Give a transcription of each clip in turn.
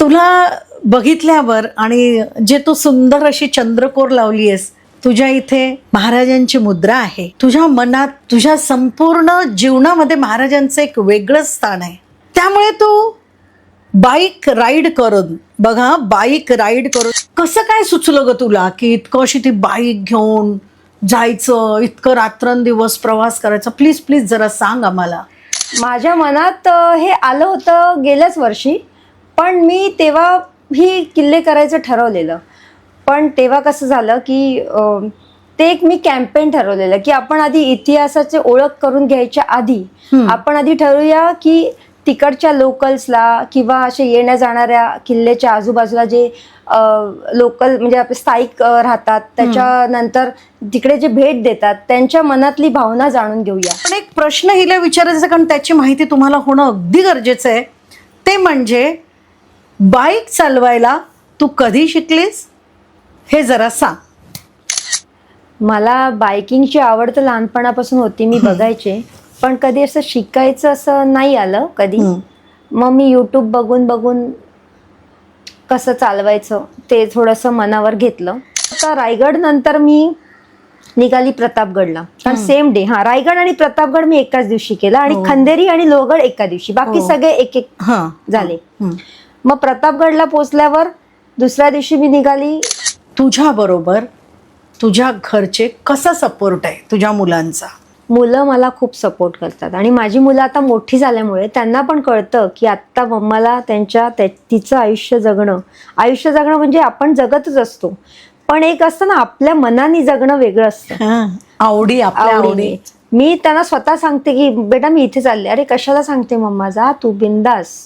तुला बघितल्यावर आणि जे तू सुंदर अशी चंद्रकोर लावली आहेस, तुझ्या इथे महाराजांची मुद्रा आहे. तुझ्या मनात, तुझ्या संपूर्ण जीवनामध्ये महाराजांचं एक वेगळं स्थान आहे. त्यामुळे तू बाईक राईड करून बघा, बाईक राईड करून कसं काय सुचलं ग तुला की इतकं अशी ती बाईक घेऊन जायचं, इतकं रात्रंदिवस प्रवास करायचा? प्लीज प्लीज जरा सांग आम्हाला. माझ्या मनात हे आलं होतं गेल्याच वर्षी, पण मी तेव्हा ही किल्ले करायचं ठरवलेलं. पण तेव्हा कसं झालं की ते एक मी कॅम्पेन ठरवलेलं की आपण आधी इतिहासाची ओळख करून घ्यायच्या आधी आपण आधी ठरवूया की तिकडच्या लोकल्सला किंवा असे येण्या जाणाऱ्या किल्ल्याच्या आजूबाजूला जे लोकल म्हणजे आपले स्थायिक राहतात, त्याच्यानंतर तिकडे जे भेट देतात त्यांच्या मनातली भावना जाणून घेऊया. पण एक प्रश्न हिला विचारायचा, कारण त्याची माहिती तुम्हाला होणं अगदी गरजेचं आहे. ते म्हणजे बाईक चालवायला तू कधी शिकलीस हे जरा सांग. मला बायकिंगची आवड तर लहानपणापासून होती, मी बघायचे, पण कधी असं शिकायचं असं नाही आलं कधी. मग मी यूट्यूब बघून बघून कसं चालवायचं ते थोडंसं मनावर घेतलं. आता रायगड नंतर मी निघाली प्रतापगडला, कारण सेम डे. रायगड आणि प्रतापगड मी एकाच दिवशी केला आणि खंदेरी आणि लोहगड एका दिवशी, बाकी सगळे एक एक झाले. मग प्रतापगडला पोचल्यावर दुसऱ्या दिवशी मी निघाली. तुझ्या बरोबर तुझ्या घरचे कसा सपोर्ट आहे तुझ्या मुलांचा? मुलं मला खूप सपोर्ट करतात आणि माझी मुलं आता मोठी झाल्यामुळे त्यांना पण कळतं की आत्ता मम्माला तिचं आयुष्य जगणं म्हणजे आपण जगतच असतो, पण एक असतं ना आपल्या मनाने जगणं वेगळं असतं. आवडी, आपल्या आवडी. मी त्यांना स्वतः सांगते की बेटा मी इथे चालले. अरे कशाला सांगते मम्मा, जा तू बिंदास,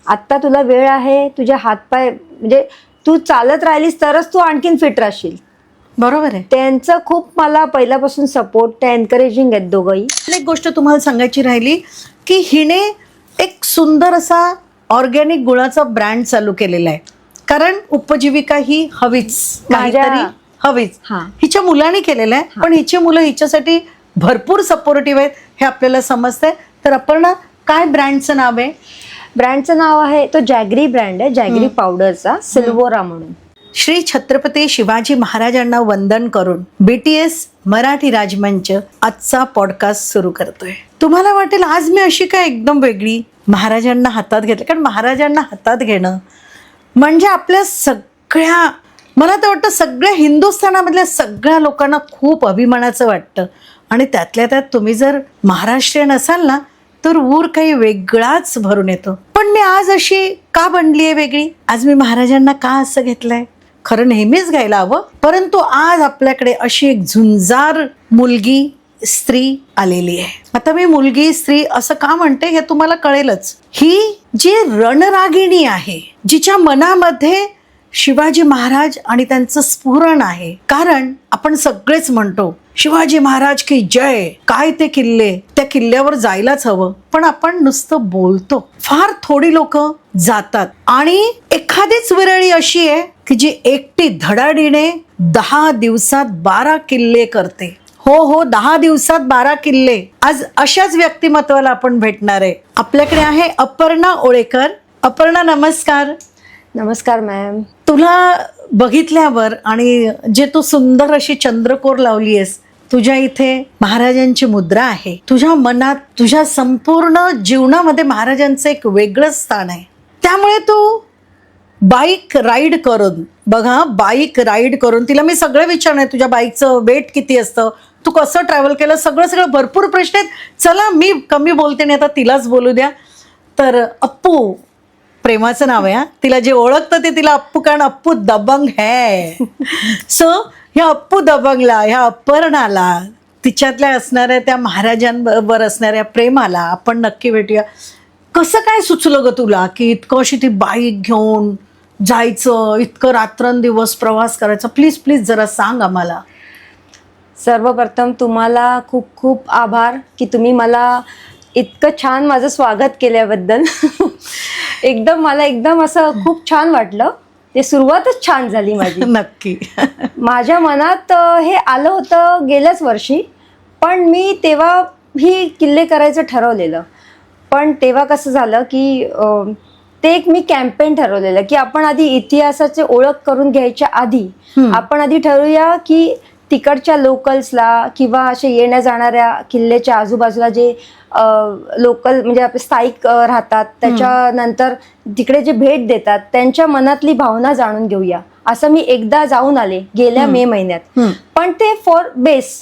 आत्ता तुला वेळ आहे, तुझे हातपाय म्हणजे तू चालत राहिलीस तरच तू आणखीन फिट राहशील. बरोबर आहे. त्यांचं खूप मला पहिल्यापासून सपोर्ट, त्या एनकरेजिंग आहेत दोघंही. एक गोष्ट तुम्हाला सांगायची राहिली की हिने एक सुंदर असा ऑर्गॅनिक गुळाचा ब्रँड चालू केलेला आहे, कारण उपजीविका ही हवीच, काहीतरी हवीच. हिच्या मुलाने केलेलं आहे, पण हिची मुलं हिच्यासाठी भरपूर सपोर्टिव्ह आहेत हे आपल्याला समजतंय. तर अपर्णा, काय ब्रँडचं नाव आहे? ब्रँडचं नाव आहे, तो जॅगरी ब्रँड आहे, जॅगरी पावडरचा, सिल्वोरा म्हणून. श्री छत्रपती शिवाजी महाराजांना वंदन करून BTS मराठी राजमंच आजचा पॉडकास्ट सुरू करतोय. तुम्हाला वाटेल आज मी अशी काय एकदम वेगळी महाराजांना हातात घेतलं, कारण महाराजांना हातात घेणं म्हणजे आपल्या सगळ्या, मला तर वाटतं सगळ्या हिंदुस्थानामधल्या सगळ्या लोकांना खूप अभिमानाचं वाटतं. आणि त्यातल्या त्यात तुम्ही जर महाराष्ट्रीयन असाल ना तर ऊर काही वेगळाच भरून येतो. पण मी आज अशी का बनली आहे वेगळी? आज मी महाराजांना का असं घेतलंय? खरं नेहमीच घ्यायला हवं, परंतु आज आपल्याकडे अशी एक झुंजार मुलगी स्त्री आलेली आहे. आता मी मुलगी स्त्री असं का म्हणते हे तुम्हाला कळेलच. ही जी रणरागिणी आहे, जिच्या मनामध्ये शिवाजी महाराज आणि त्यांचं स्फुरण आहे. कारण आपण सगळेच म्हणतो शिवाजी महाराज की जय, काय ते किल्ले, त्या किल्ल्यावर जायलाच हवं, पण आपण नुसतं बोलतो. फार थोडी लोक जातात आणि एखादीच विरळी अशी आहे की जी एकटी धडाडीने 10 दिवसात 12 किल्ले करते. हो 10 दिवसात 12 किल्ले. आज अशाच व्यक्तिमत्वाला आपण भेटणार आहे. आपल्याकडे आहे अपर्णा ओळेकर. अपर्णा, नमस्कार. नमस्कार मॅम. तुला बघितल्यावर आणि जे तू सुंदर अशी चंद्रकोर लावली आहेस, तुझ्या इथे महाराजांची मुद्रा आहे. तुझ्या मनात, तुझ्या संपूर्ण जीवनामध्ये महाराजांचं एक वेगळं स्थान आहे. त्यामुळे तू बाईक राईड करून बघा, बाईक राईड करून, तिला मी सगळं विचारणार, तुझ्या बाईकचं वेट किती असतं, तू कसं ट्रॅव्हल केलं, सगळं भरपूर प्रश्न आहेत. चला मी कमी बोलते नाही, आता तिलाच बोलू द्या. तर अप्पू, प्रेमाचं नाव आहे. तिला जे ओळखतं ते तिला अप्पू, कारण अप्पू दबंग है. सो ह्या अप्पू दबंगला, ह्या अपर्णाला, तिच्यातल्या असणाऱ्या त्या महाराजांबरोबर असणाऱ्या प्रेमाला आपण नक्की भेटूया. कसं काय सुचलं ग तुला की इतकं अशी ती बाईक घेऊन जायचं, इतकं रात्रंदिवस प्रवास करायचा? प्लीज प्लीज जरा सांग आम्हाला. सर्वप्रथम तुम्हाला खूप खूप आभार की तुम्ही मला इतकं छान माझं स्वागत केल्याबद्दल. मला एकदम असं खूप छान वाटलं. ते सुरुवातच छान झाली माझी. नक्की. माझ्या मनात हे आलं होतं गेल्याच वर्षी, पण मी तेव्हा ही किल्ले करायचं ठरवलेलं. पण तेव्हा कसं झालं की ते एक मी कॅम्पेन ठरवलेलं की आपण आधी इतिहासाची ओळख करून घ्यायच्या आधी आपण आधी ठरवूया की तिकडच्या लोकल्सला किंवा असे येण्या जाणाऱ्या किल्ल्याच्या आजूबाजूला जे लोकल म्हणजे आपले स्थायिक राहतात, त्याच्यानंतर तिकडे जे भेट देतात त्यांच्या मनातली भावना जाणून घेऊया. असं मी एकदा जाऊन आले गेल्या मे महिन्यात, पण ते फॉर बेस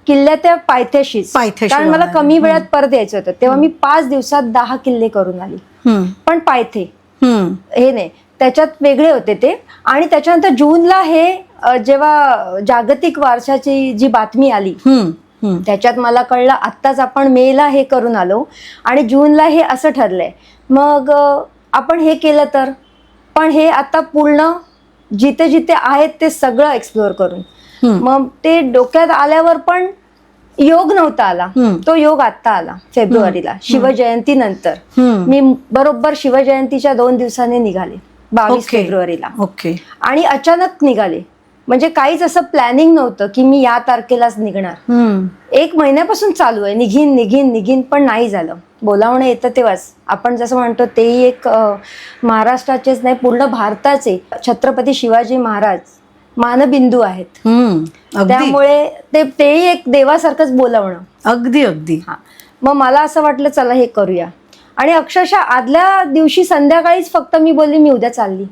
किल्ल्या त्या पायथ्याशीच, कारण मला कमी वेळात परत यायचं होतं. तेव्हा मी 5 दिवसात 10 किल्ले करून आली, पण पायथे हे नाही, त्याच्यात वेगळे होते ते. आणि त्याच्यानंतर जूनला हे जेव्हा जागतिक वारशाची जी बातमी आली त्याच्यात मला कळलं आत्ताच आपण मेला हे करून आलो आणि जूनला हे असं ठरलंय, मग आपण हे केलं तर. पण हे आता पूर्ण जिथे जिथे आहेत ते सगळं एक्सप्लोअर करून, मग ते डोक्यात आल्यावर पण योग नव्हता आला, तो योग आत्ता आला फेब्रुवारीला शिवजयंती नंतर. मी बरोबर शिवजयंतीच्या 2 दिवसांनी निघाले 22 फेब्रुवारीला. आणि अचानक निघाले, म्हणजे काहीच असं प्लॅनिंग नव्हतं की मी या तारखेलाच निघणार. 1 महिन्यापासून चालू आहे निघीन निघीन निघीन, पण नाही झालं. बोलावणं येतं तेव्हाच. आपण जसं म्हणतो तेही एक महाराष्ट्राचेच नाही पूर्ण भारताचे छत्रपती शिवाजी महाराज मानबिंदू आहेत, त्यामुळे तेही एक देवासारखंच बोलावणं. अगदी अगदी. मग मला असं वाटलं चला हे करूया. आणि अक्षरशः आदल्या दिवशी संध्याकाळीच फक्त मी बोलली मी उद्या चालली,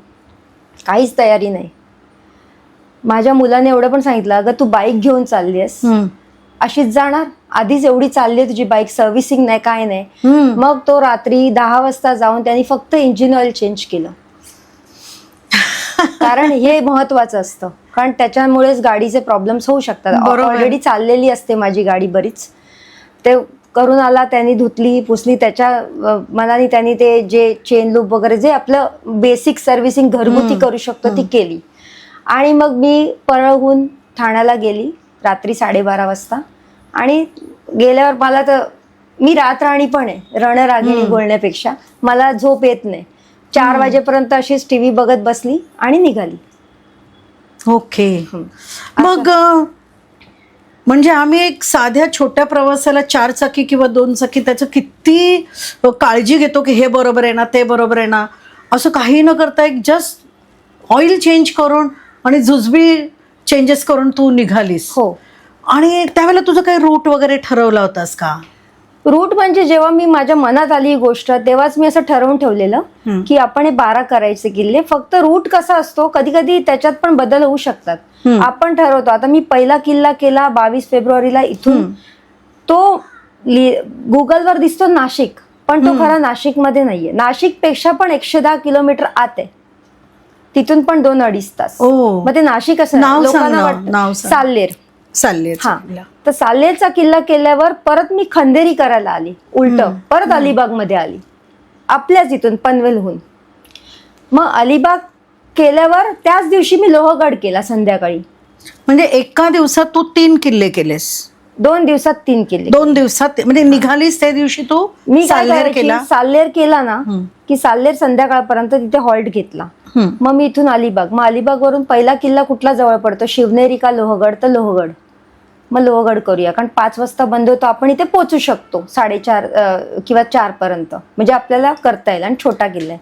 काहीच तयारी नाही. माझ्या मुलाने एवढं पण सांगितलं अगं तू बाईक घेऊन चालली आहेस, अशीच जाणार, आधीच एवढी चालली आहे तुझी बाईक, सर्व्हिसिंग नाही काय नाही. मग तो रात्री 10 वाजता जाऊन त्यांनी फक्त इंजिन ऑइल चेंज केलं, कारण हे महत्वाचं असतं, कारण त्याच्यामुळेच गाडीचे प्रॉब्लेम्स होऊ शकतात. ऑलरेडी चाललेली असते माझी गाडी बरीच. ते करून आला, त्यांनी धुतली पुसली, त्याच्या मनाने त्यांनी ते जे चेन लूप वगैरे जे आपलं बेसिक सर्व्हिसिंग घरगुती करू शकतो ती केली. आणि मग मी परळहून ठाण्याला गेली रात्री 12:30 वाजता. आणि गेल्यावर मला तर मी रातराणी पण आहे, रणरागिणी बोलण्यापेक्षा मला झोप येत नाही. 4 वाजेपर्यंत अशीच टीव्ही बघत बसली आणि निघाली. ओके. मग म्हणजे आम्ही एक साध्या छोट्या प्रवासाला 4 चाकी किंवा 2 चाकी त्याचं किती काळजी घेतो की हे बरोबर आहे ना ते बरोबर आहे ना, असं काही न करता एक जस्ट ऑइल चेंज करून आणि जुजबी चेंजेस करून तू निघालीस. हो. आणि त्यावेळेला तुझं काही रूट वगैरे ठरवला होतास का? रूट म्हणजे जेव्हा मी माझ्या मनात आली ही गोष्ट तेव्हाच मी असं ठरवून ठेवलेलं की आपण हे 12 करायचे किल्ले. फक्त रूट कसा असतो कधी कधी त्याच्यात पण बदल होऊ शकतात. आपण ठरवतो. आता मी पहिला किल्ला केला 22 फेब्रुवारीला इथून, तो गुगलवर दिसतो नाशिक, पण तो खरा नाशिक मध्ये नाहीये. नाशिक पेक्षा पण 110 किलोमीटर आत आहे, तिथून पण 2-2.5 तास. मग ते नाशिक असं लोकांना वाटतं साल्लेर. हा, तर साल्लेरचा किल्ला केल्यावर परत मी खंदेरी करायला आली, उलट परत अलिबाग मध्ये आली आपल्याच इथून पनवेलहून. मग अलिबाग केल्यावर त्याच दिवशी मी लोहगड केला संध्याकाळी. म्हणजे एका दिवसात तू 3 किल्ले केलेस? 2 दिवसात 3 किल्ले. 2 दिवसात म्हणजे निघालीस त्या दिवशी तू मी साल्लेर केला ना की साल्लेर संध्याकाळपर्यंत तिथे हॉल्ट घेतला. मग मी इथून अलिबाग, मग अलिबाग वरून पहिला किल्ला कुठला जवळ पडतो, शिवनेरी का लोहगड, तर लोहगड. मग लोहगड करूया, कारण 5 वाजता बंद होतो, आपण इथे पोहोचू शकतो 4:30 किंवा 4 पर्यंत, म्हणजे आपल्याला करता येईल. आणि छोटा किल्ला आहे.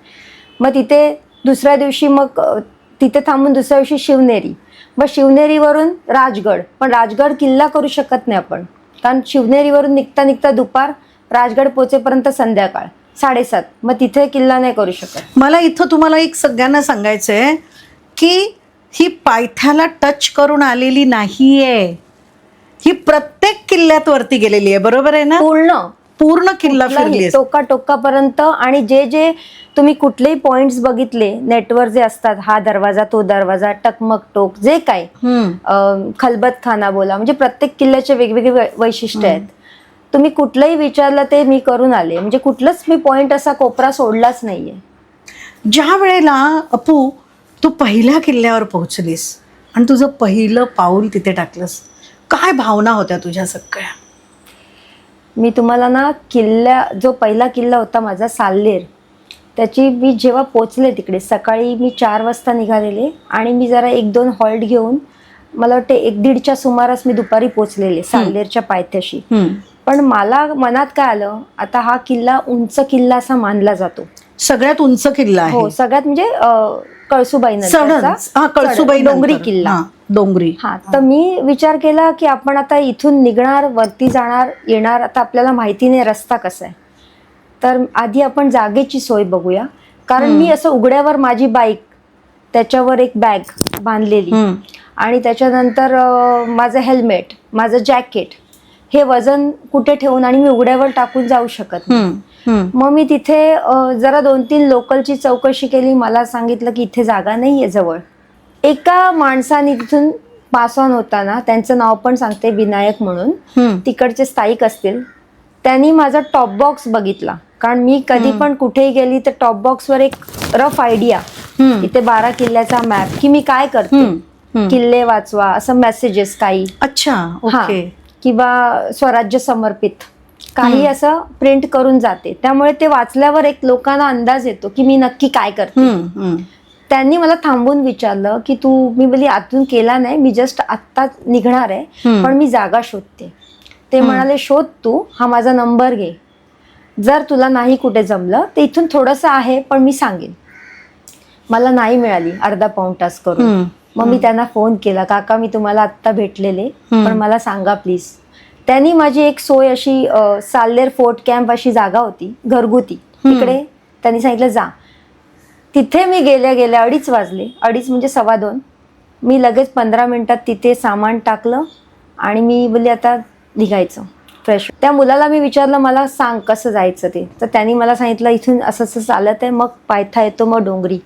मग तिथे दुसऱ्या दिवशी मग तिथे थांबून दुसऱ्या दिवशी शिवनेरी, मग शिवनेरीवरून राजगड. पण राजगड किल्ला करू शकत नाही आपण, कारण शिवनेरीवरून निघता निघता दुपार, राजगड पोहोचेपर्यंत संध्याकाळ 7:30. मग तिथे किल्ला नाही करू शकत. मला इथं तुम्हाला एक सगळ्यांना सांगायचंय की ही पायथ्याला टच करून आलेली नाहीये, ही प्रत्येक किल्ल्यात वरती गेलेली आहे, बरोबर आहे ना? पूर्ण किल्ला फिरली टोकापर्यंत. आणि जे जे तुम्ही कुठलेही पॉइंट्स बघितले नेटवर जे असतात, हा दरवाजा तो दरवाजा, टकमक टोक, जे काय खलबत खाना बोला, म्हणजे प्रत्येक किल्ल्याचे वेगवेगळे वैशिष्ट्य आहेत. तुम्ही कुठलंही विचारलं ते मी करून आले, म्हणजे कुठलंच मी पॉइंट असा कोपरा सोडलाच नाहीये. ज्या वेळेला अपू तू पहिल्या किल्ल्यावर पोहोचलीस आणि तुझं पहिलं पाऊल तिथे टाकलंस, काय भावना होत्या तुझ्या सगळ्या? मी तुम्हाला ना जो पहिला किल्ला होता माझा साल्लेर, त्याची मी जेव्हा पोचले तिकडे सकाळी मी 4 वाजता निघालेले आणि मी जरा 1-2 हॉल्ट घेऊन मला वाटते 1-1:30च्या सुमारास मी दुपारी पोचलेले साल्लेरच्या पायथ्याशी. पण मला मनात काय आलं, आता हा किल्ला उंच किल्ला असा मानला जातो. सगळ्यात उंच किल्ला हो, आहे. सगळ्यात म्हणजे कळसुबाई कळसुबाई डोंगरी नंतर. किल्ला. हा, डोंगरी. हा, तर मी विचार केला की आपण आता इथून निघणार, वरती जाणार, येणार. आता आपल्याला माहिती नाही रस्ता कसा आहे, तर आधी आपण जागेची सोय बघूया. कारण मी असं उघड्यावर माझी बाईक, त्याच्यावर एक बॅग बांधलेली आणि त्याच्यानंतर माझं हेल्मेट, माझं जॅकेट, हे वजन कुठे ठेवून आणि मी उघड्यावर टाकून जाऊ शकत नाही. मग मी तिथे जरा 2-3 लोकलची चौकशी केली. मला सांगितलं की इथे जागा नाहीये जवळ. एका माणसाने तिथून पास ऑन होताना, त्यांचं नाव पण सांगते, विनायक म्हणून, तिकडचे स्थायिक असतील, त्यांनी माझा टॉप बॉक्स बघितला. कारण मी कधी पण कुठेही गेली तर टॉप बॉक्सवर एक रफ आयडिया, इथे 12 किल्ल्याचा मॅप, की मी काय करते, किल्ले वाचवा असं मेसेजेस काही, अच्छा, ओके, किंवा स्वराज्य समर्पित काही असं प्रिंट करून जाते. त्यामुळे ते वाचल्यावर एक लोकांना अंदाज येतो की मी नक्की काय करते. त्यांनी मला थांबून विचारलं की मी बोलली आतून केला नाही, मी जस्ट आत्ता निघणार आहे, पण मी जागा शोधते. ते म्हणाले शोध तू, हा माझा नंबर घे, जर तुला नाही कुठे जमलं तर इथून थोडंसं आहे पण मी सांगेन. मला नाही मिळाली अर्धा पाऊण तास करून. मग मी त्यांना फोन केला, काका मी तुम्हाला आत्ता भेटलेले, पण मला सांगा प्लीज. त्यांनी माझी एक सोय अशी, साल्लेर फोर्ट कॅम्प अशी जागा होती घरगुती, तिकडे त्यांनी सांगितलं जा. तिथे मी गेल्या 2:30 वाजले, 2:30 म्हणजे 2:15. मी लगेच 15 मिनिटात तिथे सामान टाकलं आणि मी बोलली आता निघायचं फ्रेश. त्या मुलाला मी विचारलं मला सांग कसं जायचं ते, तर त्यांनी मला सांगितलं इथून असं असं चालत आहे, मग पायथा येतो, मग डोंगरी.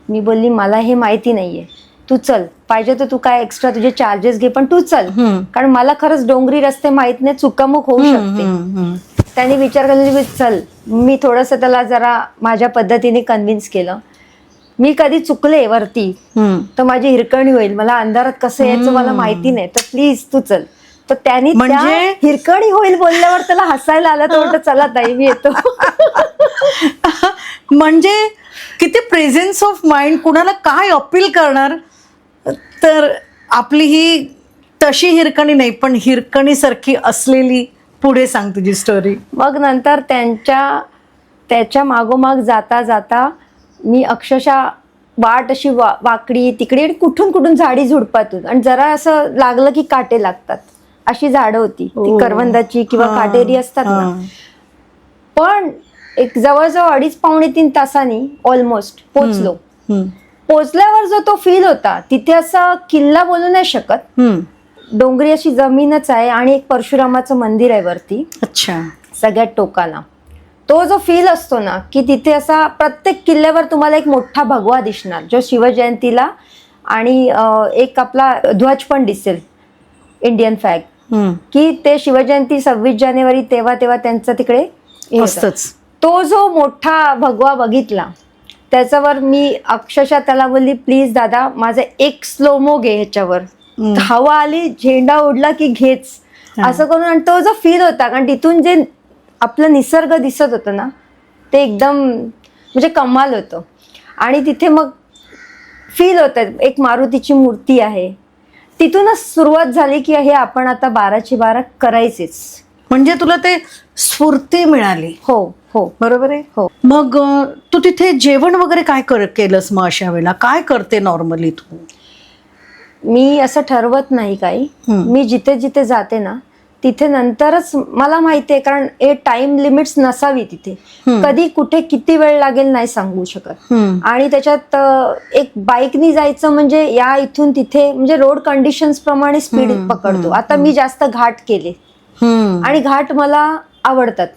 मी बोलली मला हे माहिती नाहीये, तू चल, पाहिजे तर तू काय एक्स्ट्रा तुझे चार्जेस घे, पण तू चल, कारण मला खरंच डोंगरी रस्ते माहित नाही, चुकामुक होऊ शकते. त्यांनी विचार केला चल. मी थोडंसं त्याला जरा माझ्या पद्धतीने कन्व्हिन्स केलं. मी कधी चुकले वरती तर माझी हिरकणी होईल, मला अंधारात कसं यायचं मला माहिती नाही, तर प्लीज तू चल. तर त्यांनी म्हणजे हिरकणी होईल बोलल्यावर त्याला हसायला आलं, तर म्हटलं चला ताई मी येतो. म्हणजे किती प्रेझेन्स ऑफ माइंड, कुणाला काय अपील करणार. तर आपली ही तशी हिरकणी नाही, पण हिरकणी सारखी असलेली. पुढे सांग तुझी स्टोरी. मग नंतर त्याच्या मागोमाग जाता जाता मी अक्षरशः वाट अशी वाकडी तिकडे, कुठून कुठून झाडी झुडपातून, आणि जरा असं लागलं की काटे लागतात अशी झाडं होती ती, करवंदाची किंवा काटेरी असतात ना. पण एक जवळजवळ 2.5-3 तासांनी ऑलमोस्ट पोचलो. पोचल्यावर जो तो फील होता, तिथे असा किल्ला बोलू नाही शकत, डोंगरी अशी जमीनच आहे आणि एक परशुरामाचं मंदिर आहे वरती. अच्छा. सगळ्यात टोकाला तो जो फील असतो ना, की तिथे असा प्रत्येक किल्ल्यावर तुम्हाला एक मोठा भगवा दिसणार, जो शिवजयंतीला, आणि एक आपला ध्वज पण दिसेल, इंडियन फ्लॅग, की ते शिवजयंती 26 जानेवारी तेव्हा त्यांचं तिकडे असतंच. तो जो मोठा भगवा बघितला, त्याच्यावर मी अक्षरशः त्याला बोलली प्लीज दादा माझा एक स्लोमो घे ह्याच्यावर. हवा आली, झेंडा उडला की घेच, असं करून. आणि तो जो फील होता, कारण तिथून जे आपलं निसर्ग दिसत होतं ना, ते एकदम म्हणजे कमाल होतं. आणि तिथे मग फील होतं, एक मारुतीची मूर्ती आहे. तिथूनच सुरुवात झाली की हे आपण आता 12ची 12 करायचेच. म्हणजे तुला ते स्फूर्ती मिळाली. हो हो, बरोबर आहे. हो. मग तू तिथे जेवण वगैरे काय केलंस मग अशा वेळेला? काय करते नॉर्मली तू? मी असं ठरवत नाही काही. मी जिथे जिथे जाते ना, तिथे नंतरच मला माहिती आहे, कारण हे टाइम लिमिट्स नसावी तिथे. कधी कुठे किती वेळ लागेल नाही सांगू शकत. आणि त्याच्यात एक बाईकनी जायचं म्हणजे या इथून तिथे, म्हणजे रोड कंडिशन्स प्रमाणे स्पीड पकडतो. आता मी जास्त घाट केले आणि घाट मला आवडतात.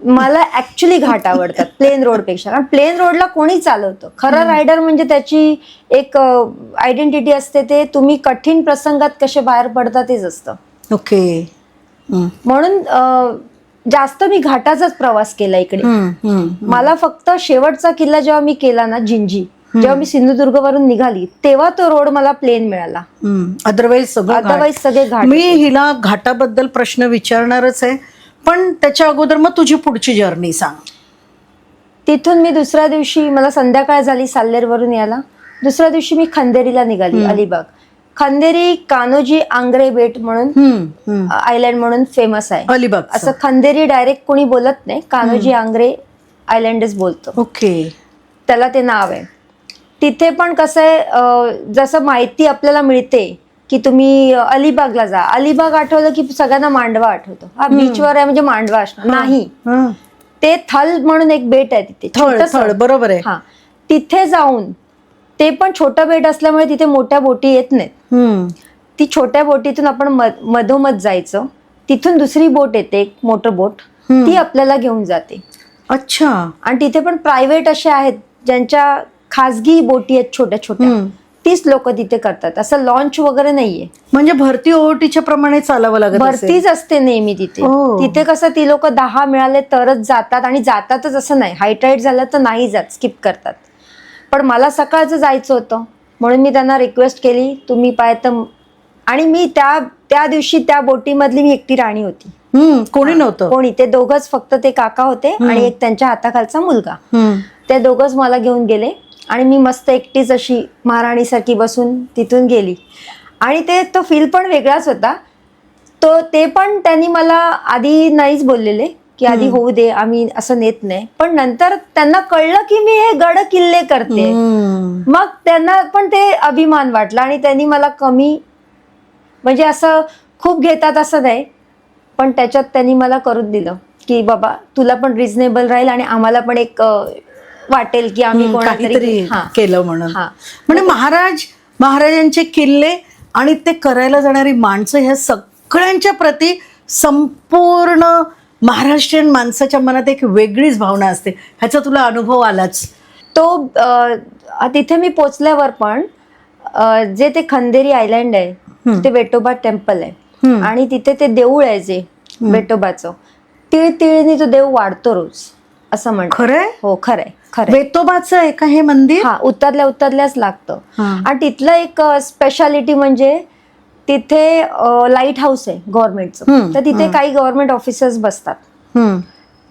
मला ऍक्च्युली घाट आवडतात प्लेन रोड पेक्षा, कारण प्लेन रोडला कोणी चालवतं. खरं रायडर म्हणजे त्याची एक आयडेंटिटी असते, ते तुम्ही कठीण प्रसंगात कसे बाहेर पडता तेच असतं. ओके. म्हणून जास्त मी घाटाचाच प्रवास केला इकडे. मला फक्त शेवटचा किल्ला जेव्हा मी केला ना, जिंजी, जेव्हा मी सिंधुदुर्ग वरून निघाली, तेव्हा तो रोड मला प्लेन मिळाला. अदरवाईज सगळे घाट. मी हिला घाटाबद्दल प्रश्न विचारणारच आहे, पण त्याच्या अगोदर मग तुझी पुढची जर्नी सांग. तिथून मी दुसऱ्या दिवशी, मला संध्याकाळ झाली साल्लेर वरून यायला. दुसऱ्या दिवशी मी खंदेरीला निघाली, अलिबाग. खंदेरी कान्होजी आंग्रे बेट म्हणून आयलँड म्हणून फेमस आहे अलिबाग. असं खंदेरी डायरेक्ट कोणी बोलत नाही, कान्होजी आंग्रे आयलँडच बोलतो. ओके. त्याला ते नाव आहे. तिथे पण कसं आहे, जसं माहिती आपल्याला मिळते की तुम्ही अलिबागला जा. अलिबाग आठवलं की सगळ्यांना मांडवा आठवतो. हा बीचवर आहे म्हणजे मांडवा असणार नाही. ते थल म्हणून एक बेट आहे तिथे, थळ, बरोबर आहे. हा, तिथे जाऊन, ते पण छोटं बेट असल्यामुळे तिथे मोठ्या बोटी येत नाहीत. ती छोट्या बोटीतून आपण मधोमध जायचं. तिथून दुसरी बोट येते, एक मोटर बोट, ती आपल्याला घेऊन जाते. अच्छा. आणि तिथे पण प्रायव्हेट असे आहेत ज्यांच्या खाजगी बोटी आहेत छोट्या छोट्या, तीच लोक तिथे करतात. असं लॉन्च वगैरे नाहीये. म्हणजे भरती ओहोटीच्या प्रमाणे चालावं लागत असेल. भरतीच असते नेहमी तिथे. तिथे कसं ती लोक 10 मिळाले तरच जातात, आणि जातातच असं नाही, हायटाईट झालं तर नाही जात, स्किप करतात. पण मला सकाळचं जायचं होतं म्हणून मी त्यांना रिक्वेस्ट केली, तुम्ही पाहत. आणि मी त्या दिवशी त्या बोटीमधली मी एकटी राणी होती. कोणी नव्हतं. कोणी, ते दोघच फक्त, ते काका होते आणि एक त्यांच्या हाताखालचा मुलगा. ते दोघच मला घेऊन गेले आणि मी मस्त एकटीच अशी महाराणीसारखी बसून तिथून गेली. आणि तो फील पण वेगळाच होता. ते पण त्यांनी मला आधी नाहीच बोललेले की आधी होऊ दे, आम्ही असं नेत नाही. पण नंतर त्यांना कळलं की मी हे गड किल्ले करते, मग त्यांना पण ते अभिमान वाटला. आणि त्यांनी मला कमी, म्हणजे असं खूप घेतात असं नाही, पण त्याच्यात त्यांनी मला करून दिलं की बाबा तुला पण रिझनेबल राहील आणि आम्हाला पण एक वाटेल की आम्ही कोणातरी केलं म्हणून. म्हणजे महाराजांचे किल्ले आणि ते करायला जाणारी माणसं, ह्या सगळ्यांच्या प्रती संपूर्ण महाराष्ट्रीयन माणसाच्या मनात एक वेगळीच भावना असते. ह्याचा तुला अनुभव आलाच. तिथे मी पोचल्यावर पण जे ते खंदेरी आयलँड आहे, ते वेटोबा टेम्पल आहे आणि तिथे ते देऊळ आहे जे वेटोबाचं, तिळतिळीने तो देव वाढतो रोज, असं म्हणतात. खरंय? हो, खरंय. वेतोबाचं आहे का हे मंदिर? हा, उतरल्याच लागतं. आणि तिथलं एक स्पेशालिटी म्हणजे तिथे लाईट हाऊस आहे गव्हर्नमेंटचं. तर तिथे काही गव्हर्नमेंट ऑफिसर्स बसतात.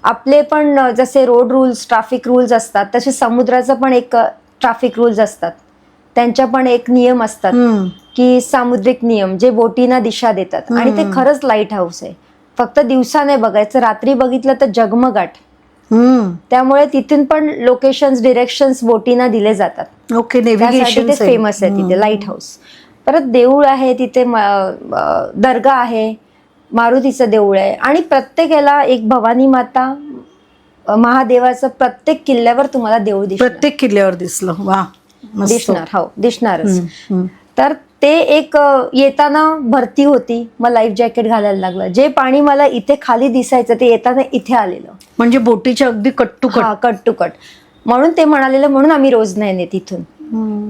आपले पण जसे रोड रूल्स, ट्रॅफिक रूल्स असतात, तसे समुद्राचं पण एक ट्रॅफिक रूल्स असतात. त्यांच्या पण एक नियम असतात की सामुद्रिक नियम, जे बोटींना दिशा देतात. आणि ते खरंच लाईट हाऊस आहे. फक्त दिवसा नाही बघायचं, रात्री बघितलं तर जगमगाट. त्यामुळे तिथून पण लोकेशन्स, डिरेक्शन्स बोटींना दिले जातात. ओके. नेव्हिगेशन फेमस आहे तिथे लाईट हाऊस. परत देऊळ आहे तिथे, दर्गा आहे, मारुतीचं देऊळ आहे. आणि प्रत्येक याला एक भवानी माता, महादेवाचं प्रत्येक किल्ल्यावर तुम्हाला देऊळ दिसणार. प्रत्येक किल्ल्यावर दिसलं. वा, दिसणार. हो, दिसणारच. तर ते एक येताना भरती होती, मग लाईफ जॅकेट घालायला लागलं. जे पाणी मला इथे खाली दिसायचं ते येताना इथे आलेलं. म्हणजे बोटीच्या अगदी कट टू कट. म्हणून ते म्हणालेलं, म्हणून आम्ही रोज नाही नेत इथून.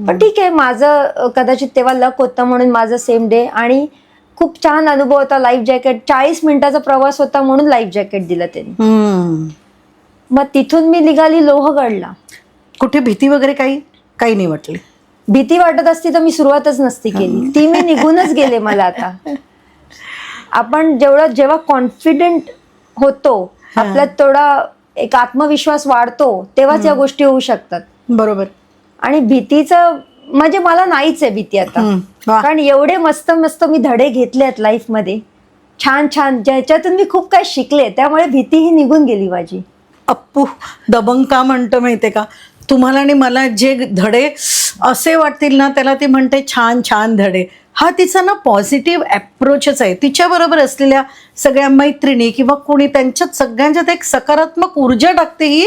पण ठीक आहे, माझं कदाचित तेव्हा लक होतं म्हणून माझं सेम डे. आणि खूप छान अनुभव होता. लाईफ जॅकेट, 40 मिनिटाचा प्रवास होता म्हणून लाईफ जॅकेट दिलं त्यांनी. मग तिथून मी निघाली लोहगडला. कुठे भीती वगैरे काही नाही वाटली? भीती वाटत असती तर मी सुरुवातच नसती केली. ती मी निघूनच गेले. मला आता आपण जेव्हा कॉन्फिडेंट होतो, आपल्यात तेवढा एक आत्मविश्वास वाढतो, तेव्हाच या गोष्टी होऊ शकतात. बरोबर. आणि भीतीचं म्हणजे मला नाहीच आहे भीती आता, कारण एवढे मस्त मस्त मी धडे घेतले आहेत लाईफमध्ये, छान ज्याच्यातून मी खूप काही शिकले. त्यामुळे भीती ही निघून गेली माझी. अप्पू दबंग का म्हणतो माहितीये का, तुम्हाला आणि मला जे धडे असे वाटतील ना, त्याला ती म्हणते छान धडे. हा तिचा ना पॉझिटिव्ह अप्रोचच आहे. तिच्याबरोबर असलेल्या सगळ्या मैत्रिणी किंवा कोणी, त्यांच्यात सगळ्यांच्यात एक सकारात्मक ऊर्जा टाकते ही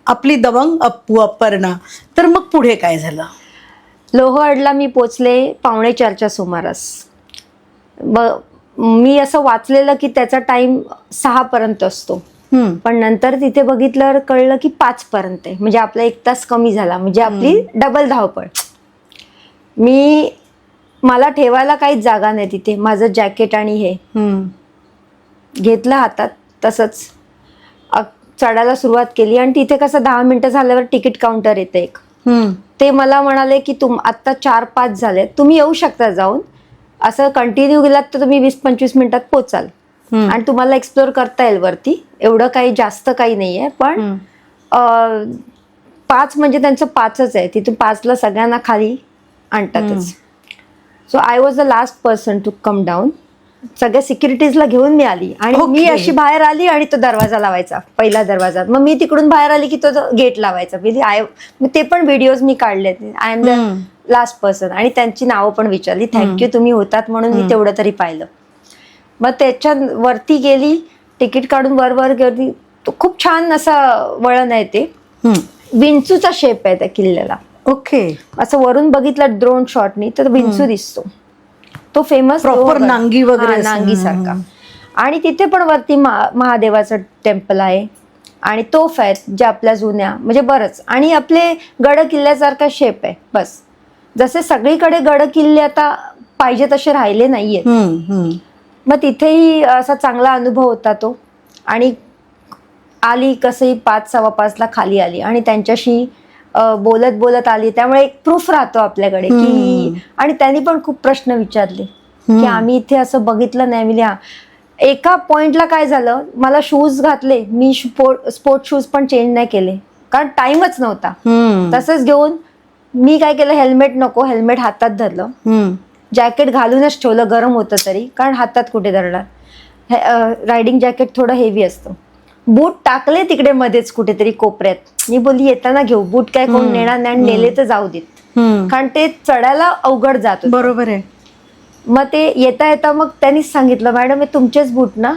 आपली दबंग अप्पू, अपर्णा. तर मग पुढे काय झालं? लोहगडला मी पोचले 3:45च्या सुमारास. मी असं वाचलेलं की त्याचा टाइम 6 पर्यंत असतो, पण नंतर तिथे बघितल्यावर कळलं की 5 पर्यंत आहे. म्हणजे आपला 1 तास कमी झाला, म्हणजे आपली डबल धावपळ. मला ठेवायला काहीच जागा नाही तिथे. माझं जॅकेट आणि हे घेतलं हातात, तसंच चढायला सुरुवात केली. आणि तिथे कसं 10 मिनिटं झाल्यावर तिकीट काउंटर येतं एक. ते मला म्हणाले की आत्ता 4-5 झाले, तुम्ही येऊ शकता जाऊन. असं कंटिन्यू गेलात तर तुम्ही 20-25 मिनिटात पोचाल आणि तुम्हाला एक्सप्लोर करता येईल वरती. एवढं काही जास्त काही नाहीये, पण 5 म्हणजे त्यांचं 5च आहे. तिथून 5ला सगळ्यांना खाली आणतातच. So I was the last person to come down. सगळ्या सिक्युरिटीजला घेऊन मी आली आणि मी Okay. अशी बाहेर आली आणि तो दरवाजा लावायचा, पहिला दरवाजा. मग मी तिकडून बाहेर आली की तो गेट लावायचा. ते पण व्हिडिओज मी काढले. I am the last person आणि त्यांची नावं पण विचारली. थँक्यू तुम्ही होतात म्हणून मी तेवढं तरी पाहिलं. मग त्याच्या वरती गेली, तिकीट काढून वर गेली. तो खूप छान असा वळण आहे ते. विंचूचा शेप आहे त्या किल्ल्याला. ओके. असं वरून बघितलं ड्रोन शॉटनी तर विंचू दिसतो. तो फेमस Proper नांगी वगैरे असं. नांगी सारखा. आणि तिथे पण वरती महादेवाचं टेम्पल आहे आणि तोफ आहेत ज्या आपल्या जुन्या, म्हणजे बरंच. आणि आपले गड किल्ल्यासारखा शेप आहे. बस जसे सगळीकडे गड किल्ले आता पाहिजे तसे राहिले नाहीयेत. मग तिथेही असा चांगला अनुभव होता तो. आणि आली कसंही 5:15 खाली आली आणि त्यांच्याशी बोलत बोलत आली. त्यामुळे एक प्रूफ राहतो आपल्याकडे की. आणि त्यांनी पण खूप प्रश्न विचारले की आम्ही इथे असं बघितलं नाही. मी एका पॉइंटला काय झालं, मला शूज घातले, मी स्पोर्ट शूज पण चेंज नाही केले कारण टाइमच नव्हता. तसंच घेऊन मी काय केलं, हेल्मेट नको, हेल्मेट हातात धरलं, जॅकेट घालूनच ठेवलं, गरम होतं तरी, कारण हातात कुठे धरणार. रायडिंग जॅकेट थोडं हेवी असतं. बूट टाकले तिकडे मध्येच कुठेतरी कोपऱ्यात. मी बोलली येताना घेऊ, बूट काय कोण नेणार नाही, नेले तर जाऊ देत, कारण ते चढायला अवघड जात होतं. बरोबर आहे. मग ते येता येता मग त्यांनीच सांगितलं, मॅडम हे तुमचेच बूट ना,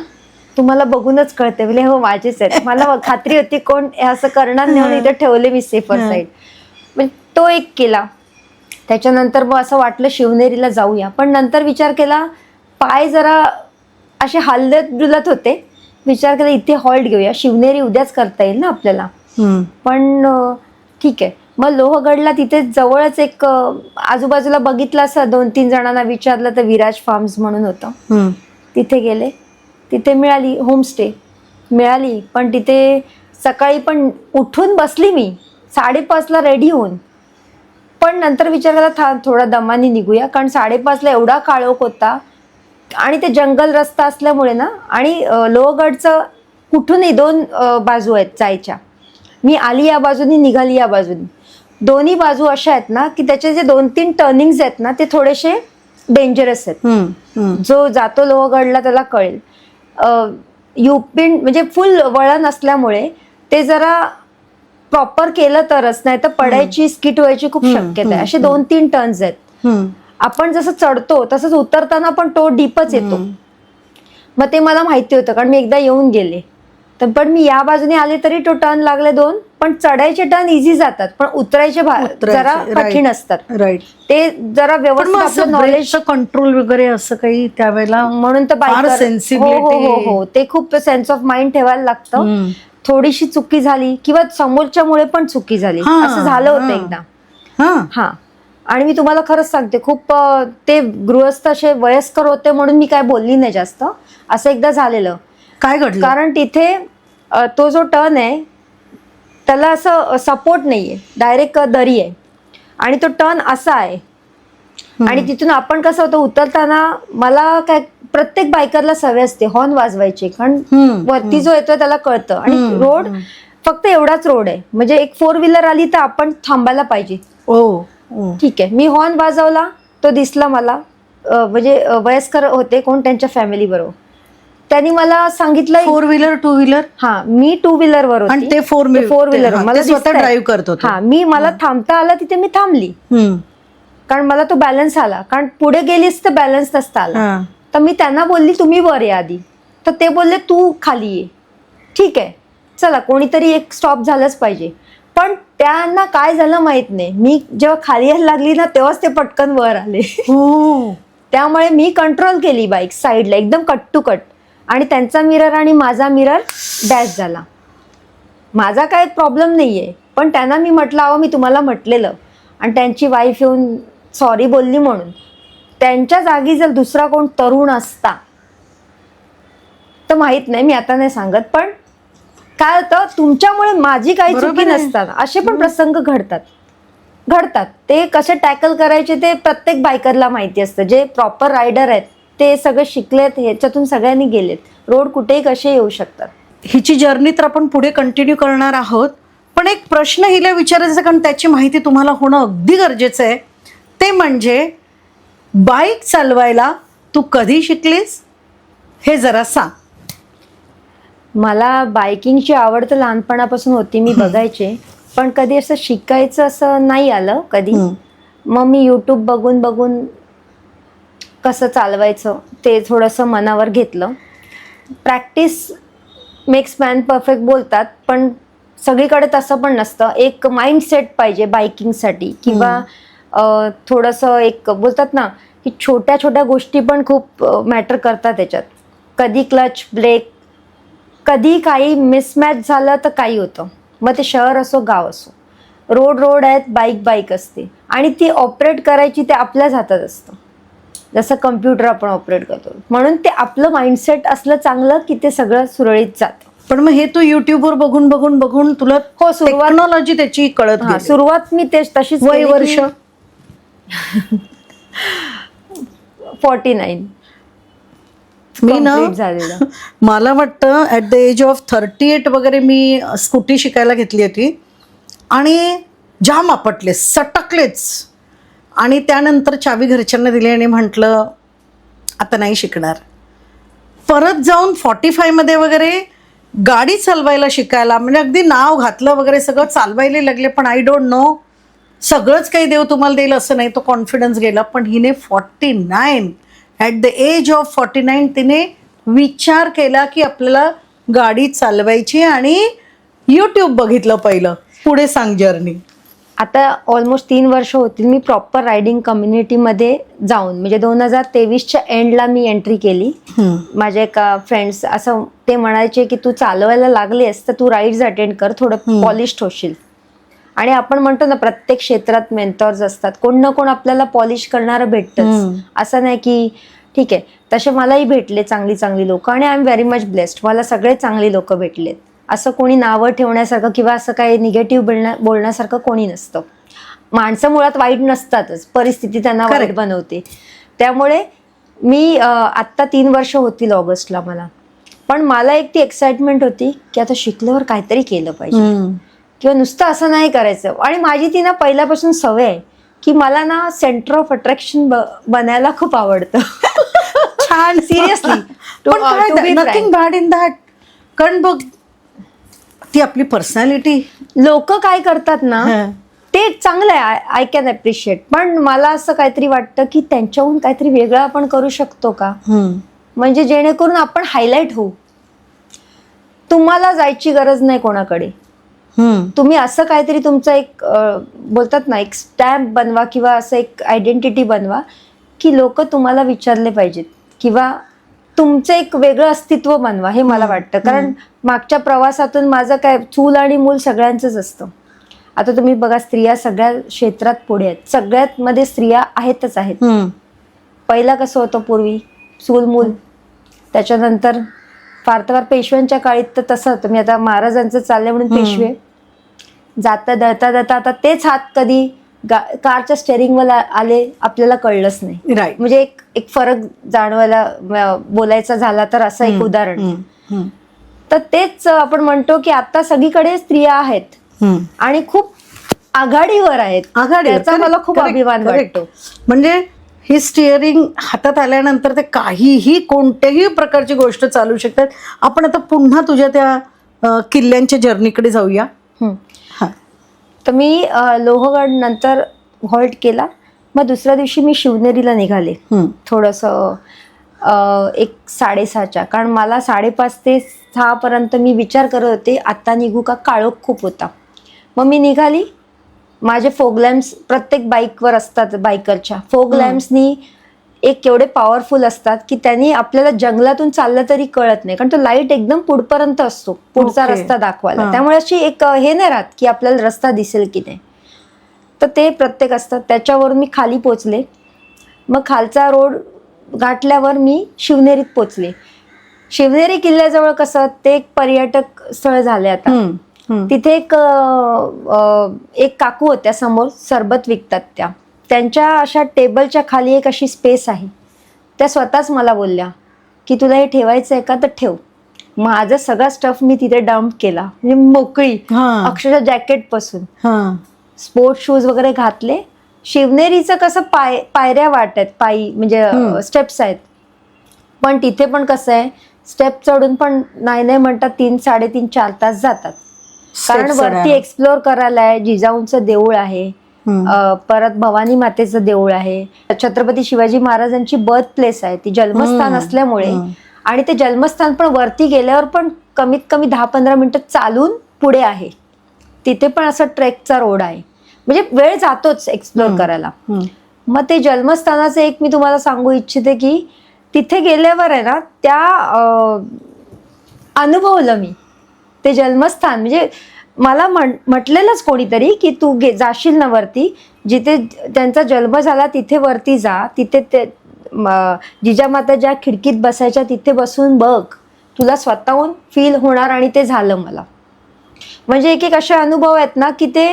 तुम्हाला बघूनच कळते. म्हणजे हो माझेच आहेत. मला खात्री होती कोण असं करणार नाही म्हणून इथे ठेवले मी सेफर साईड. म्हणजे तो एक केला. त्याच्यानंतर मग असं वाटलं शिवनेरीला जाऊया, पण नंतर विचार केला, पाय जरा असे हलत डुलत होते. विचार केला इथे हॉल्ट घेऊया, शिवनेरी उद्याच करता येईल ना आपल्याला. पण ठीक आहे. मग लोहगडला तिथे जवळच एक आजूबाजूला बघितलं असं 2-3 जणांना विचारलं तर विराज फार्म्स म्हणून होतं. तिथे गेले, तिथे मिळाली होमस्टे मिळाली. पण तिथे सकाळी पण उठून बसली मी 5:30ला रेडी होऊन. पण नंतर विचार केला थोडा दमाने निघूया, कारण 5:30ला एवढा काळोख होता आणि ते जंगल रस्ता असल्यामुळे ना. आणि लोहगडचं कुठूनही 2 बाजू आहेत जायच्या. मी आली या बाजूनी, निघाली या बाजूनी. दोन्ही बाजू अशा आहेत ना की त्याचे जे 2-3 टर्निंग्स आहेत ना ते थोडेसे डेंजरस आहेत. जो जातो लोहगडला त्याला कळेल. युपिन म्हणजे फुल वळण असल्यामुळे ते जरा प्रॉपर केलं तरच, नाही तर पडायची, स्किट व्हायची खूप शक्यता आहे. असे 2-3 टर्न्स आहेत. आपण जसं चढतो तसंच उतरताना पण तो डीपच येतो. मग ते मला माहिती होतं कारण मी एकदा येऊन गेले. तर पण मी या बाजूने आले तरी तो टर्न लागले 2. पण चढायचे टर्न इझी जातात, पण उतरायचे जरा कठीण असतात. राईट. ते जरा व्यवस्थित नॉलेज कंट्रोल वगैरे असं काही त्यावेळेला, म्हणून तर हो ते खूप सेन्स ऑफ माइंड ठेवायला लागतं. थोडीशी चुकी झाली किंवा समोरच्यामुळे पण चुकी झाली, असं झालं होतं एकदा. हा. आणि मी तुम्हाला खरंच सांगते, खूप ते गृहस्थ असे वयस्कर होते म्हणून मी काय बोलली नाही जास्त. असं एकदा झालेलं. काय घडलं? कारण तिथे तो जो टर्न आहे त्याला असं सपोर्ट नाहीये, डायरेक्ट दरी आहे आणि तो टर्न असा आहे. आणि तिथून आपण कसं होतं उतरताना, मला काय प्रत्येक बायकरला सवय असते हॉर्न वाजवायची, कारण वरती जो येतोय त्याला कळतं. आणि रोड फक्त एवढाच रोड आहे, म्हणजे एक 4 व्हीलर आली तर आपण थांबायला पाहिजे. ठीक आहे. मी हॉर्न वाजवला, तो दिसला मला, म्हणजे वयस्कर होते कोण त्यांच्या फॅमिली बरोबर. त्यांनी मला सांगितलं 4 व्हीलर 2 व्हीलर. हा, मी 2 व्हीलर वर होती आणि ते 4 व्हीलर मला स्वतः ड्राईव्ह करत होते. हा, मला थांबता आला तिथे, मी थांबली कारण मला तो बॅलन्स आला. कारण पुढे गेलीस तर बॅलन्स नसता आला. तर मी त्यांना बोलली तुम्ही वर या आधी. तर ते बोलले तू खाली ये. ठीक आहे, चला कोणीतरी एक स्टॉप झालंच पाहिजे. पण त्यांना काय झालं माहित नाही, मी जेव्हा खाली यायला लागली ना तेव्हाच ते पटकन वर आले. त्यामुळे मी कंट्रोल केली बाईक साईडला, एकदम कट टू कट. आणि त्यांचा मिरर आणि माझा मिरर डॅश झाला. माझा काय प्रॉब्लेम नाहीये, पण त्यांना मी म्हटलं अहो मी तुम्हाला म्हटलेलं. आणि त्यांची वाईफ येऊन सॉरी बोलली म्हणून. त्यांच्या जागी जर दुसरा कोण तरुण असता तर माहित नाही, मी आता नाही सांगत. पण काय होतं, तुमच्यामुळे माझी काही चुकी नसतात, असे पण प्रसंग घडतात. ते कसे टॅकल करायचे ते प्रत्येक बायकरला माहिती असतं. जे प्रॉपर रायडर आहेत ते सगळे शिकलेत, ह्याच्यातून सगळ्यांनी गेलेत. रोड कुठेही कसे येऊ शकतात. हिची जर्नी तर आपण पुढे कंटिन्यू करणार आहोत. पण एक प्रश्न हिला विचारायचा, कारण त्याची माहिती तुम्हाला होणं अगदी गरजेचं आहे. ते म्हणजे बाईक चालवायला तू कधी शिकलीस हे जरा सांग. मला बायकिंगची आवड तर लहानपणापासून होती, मी बघायचे, पण कधी असं शिकायचं असं नाही आलं कधी. मग मी यूट्यूब बघून बघून कसं चालवायचं ते थोडंसं मनावर घेतलं. प्रॅक्टिस मेक्स मॅन परफेक्ट बोलतात, पण सगळीकडे तसं पण नसतं. एक माइंडसेट पाहिजे बायकिंगसाठी, किंवा थोडंसं एक बोलतात ना की छोट्या छोट्या गोष्टी पण खूप मॅटर करतात त्याच्यात. कधी क्लच ब्रेक, कधी काही मिसमॅच झालं तर काही होतं. मग ते शहर असो गाव असो, रोड आहेत, बाईक असते, आणि ती ऑपरेट करायची ते आपल्याच हातात असतं. जसं कम्प्युटर आपण ऑपरेट करतो, म्हणून ते आपलं माइंडसेट असलं चांगलं की ते सगळं सुरळीत जातं. पण मग हे तू युट्यूबवर बघून तुला हो, सुरुवात टेक्नॉलॉजी त्याची कळत गेली. सुरुवात मी तशीच वय केली वर्ष? की 49 मी ना complete झालेलं. मला वाटतं ॲट द एज ऑफ 38 वगैरे मी स्कूटी शिकायला घेतली होती आणि जाम आपटले, सटकलेच. आणि त्यानंतर चावी घरच्यांना दिली आणि म्हटलं आता नाही शिकणार. परत जाऊन 45 वगैरे गाडी चालवायला शिकायला, म्हणजे अगदी नाव घातलं वगैरे, सगळं चालवायला लागले. पण आय डोंट नो, सगळंच काही देव तुम्हाला देईल असं नाही, तो कॉन्फिडन्स गेला. पण हिने 49 ॲट द एज ऑफ 49 तिने विचार केला की आपल्याला गाडी चालवायची, आणि यूट्यूब बघितलं पहिलं. पुढे सांग जर्नी. आता ऑलमोस्ट 3 वर्ष होतील मी प्रॉपर रायडिंग कम्युनिटीमध्ये जाऊन, म्हणजे 2023च्या एंडला मी एंट्री केली. माझे एका फ्रेंड्स असं ते म्हणायचे की तू चालवायला लागलीस तर तू राईड्स अटेंड कर, थोडं पॉलिश्ड होशील. आणि आपण म्हणतो ना प्रत्येक क्षेत्रात मेंटॉर्स असतात, कोण ना कोण आपल्याला पॉलिश करणारं भेटतंच. असं नाही की ठीक आहे, तसे मलाही भेटले चांगली लोक, आणि I am very much blessed. मला सगळे चांगली लोक भेटलेत. असं कोणी नावं ठेवण्यासारखं किंवा असं काही निगेटिव्ह बोलण्यासारखं कोणी नसतं. माणसं मुळात वाईट नसतातच, परिस्थिती त्यांना वाईट बनवते. त्यामुळे मी आत्ता 3 वर्ष होतील ऑगस्टला मला. पण मला एक ती एक्साइटमेंट होती की आता शिकल्यावर काहीतरी केलं पाहिजे, किंवा नुसतं असं नाही करायचं. आणि माझी ती ना पहिल्यापासून सवय आहे की मला ना सेंटर ऑफ अट्रॅक्शन बनायला खूप आवडतं. छान, seriously, nothing bad in that. कारण बघ, ती आपली पर्सनॅलिटी. लोक काय करतात ना ते चांगलं आहे, आय कॅन अप्रिशिएट. पण मला असं काहीतरी वाटतं की त्यांच्याहून काहीतरी वेगळं आपण करू शकतो का, म्हणजे जेणेकरून आपण हायलाइट होऊ. तुम्हाला जायची गरज नाही कोणाकडे. तुम्ही असं काहीतरी तुमचं एक बोलतात ना एक स्टॅम्प बनवा, किंवा असं एक आयडेंटिटी बनवा की लोक तुम्हाला विचारले पाहिजेत, किंवा तुमचं एक वेगळं अस्तित्व बनवा. हे मला वाटतं. कारण मागच्या प्रवासातून माझं काय, चूल आणि मूल सगळ्यांचंच असतं. आता तुम्ही बघा, स्त्रिया सगळ्या क्षेत्रात पुढे आहेत, सगळ्यात मध्ये स्त्रिया आहेतच आहेत. पहिला कसं होतं पूर्वी, चूल मूल, त्याच्यानंतर फार तर पेशव्यांच्या काळीत तर तसं होतं. मी आता महाराजांचं चाललंय म्हणून पेशवे, जाता दळता आता तेच हात कधी कारच्या स्टेअरिंगवर आले आपल्याला कळलंच नाही. राईट. म्हणजे एक फरक जाणवायला बोलायचा झाला तर असं एक उदाहरण. तर तेच आपण म्हणतो की आता सगळीकडे स्त्रिया आहेत आणि खूप आघाडीवर आहेत. त्याचा मला खूप अभिमान वाटतो. म्हणजे ही स्टिअरिंग हातात आल्यानंतर ते काहीही कोणत्याही प्रकारची गोष्ट चालू शकतात. आपण आता पुन्हा तुझ्या त्या किल्ल्यांच्या जर्नीकडे जाऊया. तर मी लोहगड नंतर हॉल्ट केला. मग दुसऱ्या दिवशी मी शिवनेरीला निघाले, थोडंसं 6:30च्या, कारण मला 5:30 ते 6 पर्यंत मी विचार करत होते आत्ता निघू का, काळोख खूप होता. मग मी निघाली. माझे फोग लॅम्प्स प्रत्येक बाईकवर असतात, बायकरच्या फोग लॅम्प्सनी एक केवढे पॉवरफुल असतात की त्यांनी आपल्याला जंगलातून चाललं तरी कळत नाही, कारण तो लाईट एकदम पुढपर्यंत असतो, पुढचा रस्ता दाखवायला. त्यामुळे अशी एक हे नाही राहत की आपल्याला रस्ता दिसेल की नाही. तर ते प्रत्येक असतात. त्याच्यावरून मी खाली पोचले. मग खालचा रोड गाठल्यावर मी शिवनेरीत पोचले. शिवनेरी किल्ल्याजवळ कसं ते एक पर्यटक स्थळ झाले आता. तिथे एक काकू होत्या समोर, सरबत विकतात. त्यांच्या अशा टेबलच्या खाली एक अशी स्पेस आहे. त्या स्वतःच मला बोलल्या की तुला हे ठेवायचं आहे का, तर ठेव. माझा सगळा स्टफ मी तिथे डंप केला, म्हणजे मोकळी, अक्षरशः जॅकेट पासून स्पोर्ट्स शूज वगैरे घातले. शिवनेरीचं कसं पायऱ्या वाटत, पायी म्हणजे स्टेप्स आहेत. पण तिथे पण कसं आहे, स्टेप चढून पण नाही म्हणतात 3-3.5 4 तास जातात. कारण वरती एक्सप्लोर करायला आहे. जिजाऊंचं देऊळ आहे, परत भवानी मातेचं देऊळ आहे, छत्रपती शिवाजी महाराजांची बर्थ प्लेस आहे, ती जन्मस्थान असल्यामुळे. आणि ते जन्मस्थान पण वरती गेल्यावर पण कमीत कमी 10-15 मिनिटं चालून पुढे आहे. तिथे पण असं ट्रेकचा रोड आहे, म्हणजे वेळ जातोच एक्सप्लोर करायला. मग ते जन्मस्थानाचं एक मी तुम्हाला सांगू इच्छिते की तिथे गेल्यावर आहे ना, त्या अनुभवलं मी ते जन्मस्थान. म्हणजे मला म्हटलेलंच कोणीतरी की तू जाशील ना वरती, जिथे त्यांचा जन्म झाला तिथे वरती जा, तिथे ते जिजामाता ज्या खिडकीत बसायच्या तिथे बसून बघ, तुला स्वतःहून फील होणार. आणि ते झालं मला. म्हणजे एक असे अनुभव आहेत ना की ते